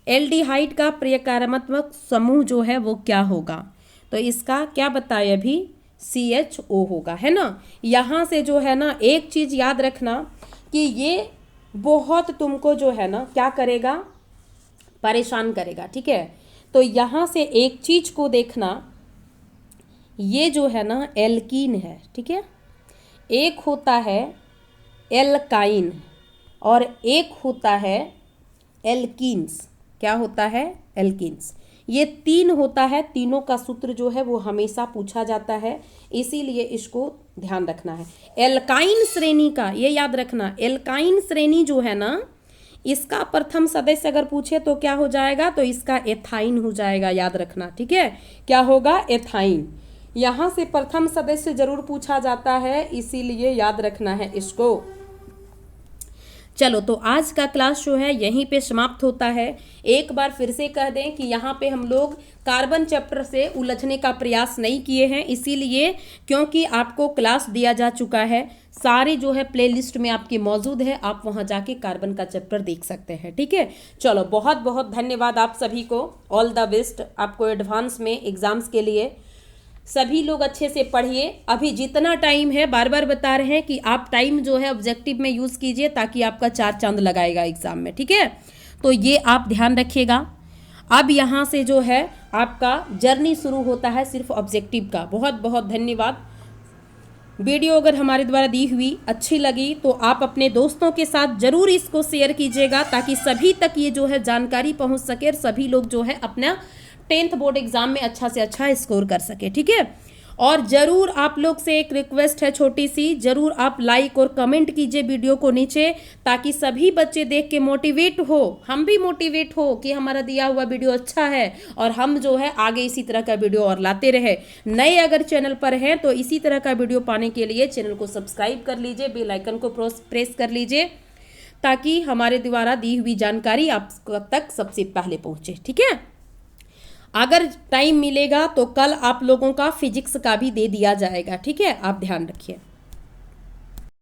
एल्डिहाइड का पर्यायकार्तमक समूह जो है वो क्या होगा? तो इसका क्या बताया अभी? CHO होगा, है ना। यहाँ से जो है ना एक चीज याद रखना कि ये बहुत तुमको जो है ना क्या करेगा? परेशान करेगा। ठीक है, तो यहाँ से एक चीज को देखना, ये जो है ना एल्कीन है। ठीक है, एक होता है एल्काइन और एक होता है एल्कीन्स। क्या होता है? एल्कीन्स। ये 3 होता है, तीनों का सूत्र जो है वो हमेशा पूछा जाता है, इसीलिए इसको ध्यान रखना है। एल्काइन श्रेणी का ये याद रखना, एल्काइन श्रेणी जो है ना इसका प्रथम सदस्य अगर पूछे तो क्या हो जाएगा? तो इसका एथाइन हो जाएगा, याद रखना। ठीक है, क्या होगा? एथाइन। यहाँ से प्रथम सदस्य जरूर पूछा जाता है, इसीलिए याद रखना है इसको। चलो, तो आज का क्लास जो है यहीं पे समाप्त होता है। एक बार फिर से कह दें कि यहाँ पे हम लोग कार्बन चैप्टर से उलझने का प्रयास नहीं किए हैं, इसीलिए क्योंकि आपको क्लास दिया जा चुका है, सारे जो है प्लेलिस्ट में आपकी मौजूद है, आप वहाँ जाके कार्बन का चैप्टर देख सकते हैं। ठीक है, चलो बहुत बहुत धन्यवाद आप सभी को। ऑल द बेस्ट आपको एडवांस में एग्जाम्स के लिए। सभी लोग अच्छे से पढ़िए। अभी जितना टाइम है, बार बार बता रहे हैं कि आप टाइम जो है ऑब्जेक्टिव में यूज़ कीजिए, ताकि आपका 4 चांद लगाएगा एग्जाम में। ठीक है, तो ये आप ध्यान रखिएगा। अब यहाँ से जो है आपका जर्नी शुरू होता है सिर्फ ऑब्जेक्टिव का। बहुत बहुत धन्यवाद। वीडियो अगर हमारे द्वारा दी हुई अच्छी लगी तो आप अपने दोस्तों के साथ ज़रूर इसको शेयर कीजिएगा, ताकि सभी तक ये जो है जानकारी पहुंच सके और सभी लोग जो है अपना 10th बोर्ड एग्जाम में अच्छा से अच्छा स्कोर कर सके। ठीक है, और ज़रूर आप लोग से एक रिक्वेस्ट है छोटी सी, ज़रूर आप लाइक और कमेंट कीजिए वीडियो को नीचे, ताकि सभी बच्चे देख के मोटिवेट हो, हम भी मोटिवेट हो कि हमारा दिया हुआ वीडियो अच्छा है और हम जो है आगे इसी तरह का वीडियो और लाते रहे। नए अगर चैनल पर हैं तो इसी तरह का वीडियो पाने के लिए चैनल को सब्सक्राइब कर लीजिए, बेल आइकन को प्रेस कर लीजिए, ताकि हमारे द्वारा दी हुई जानकारी आप तक सबसे पहले पहुँचे। ठीक है, अगर टाइम मिलेगा तो कल आप लोगों का फिजिक्स का भी दे दिया जाएगा। ठीक है, आप ध्यान रखिए।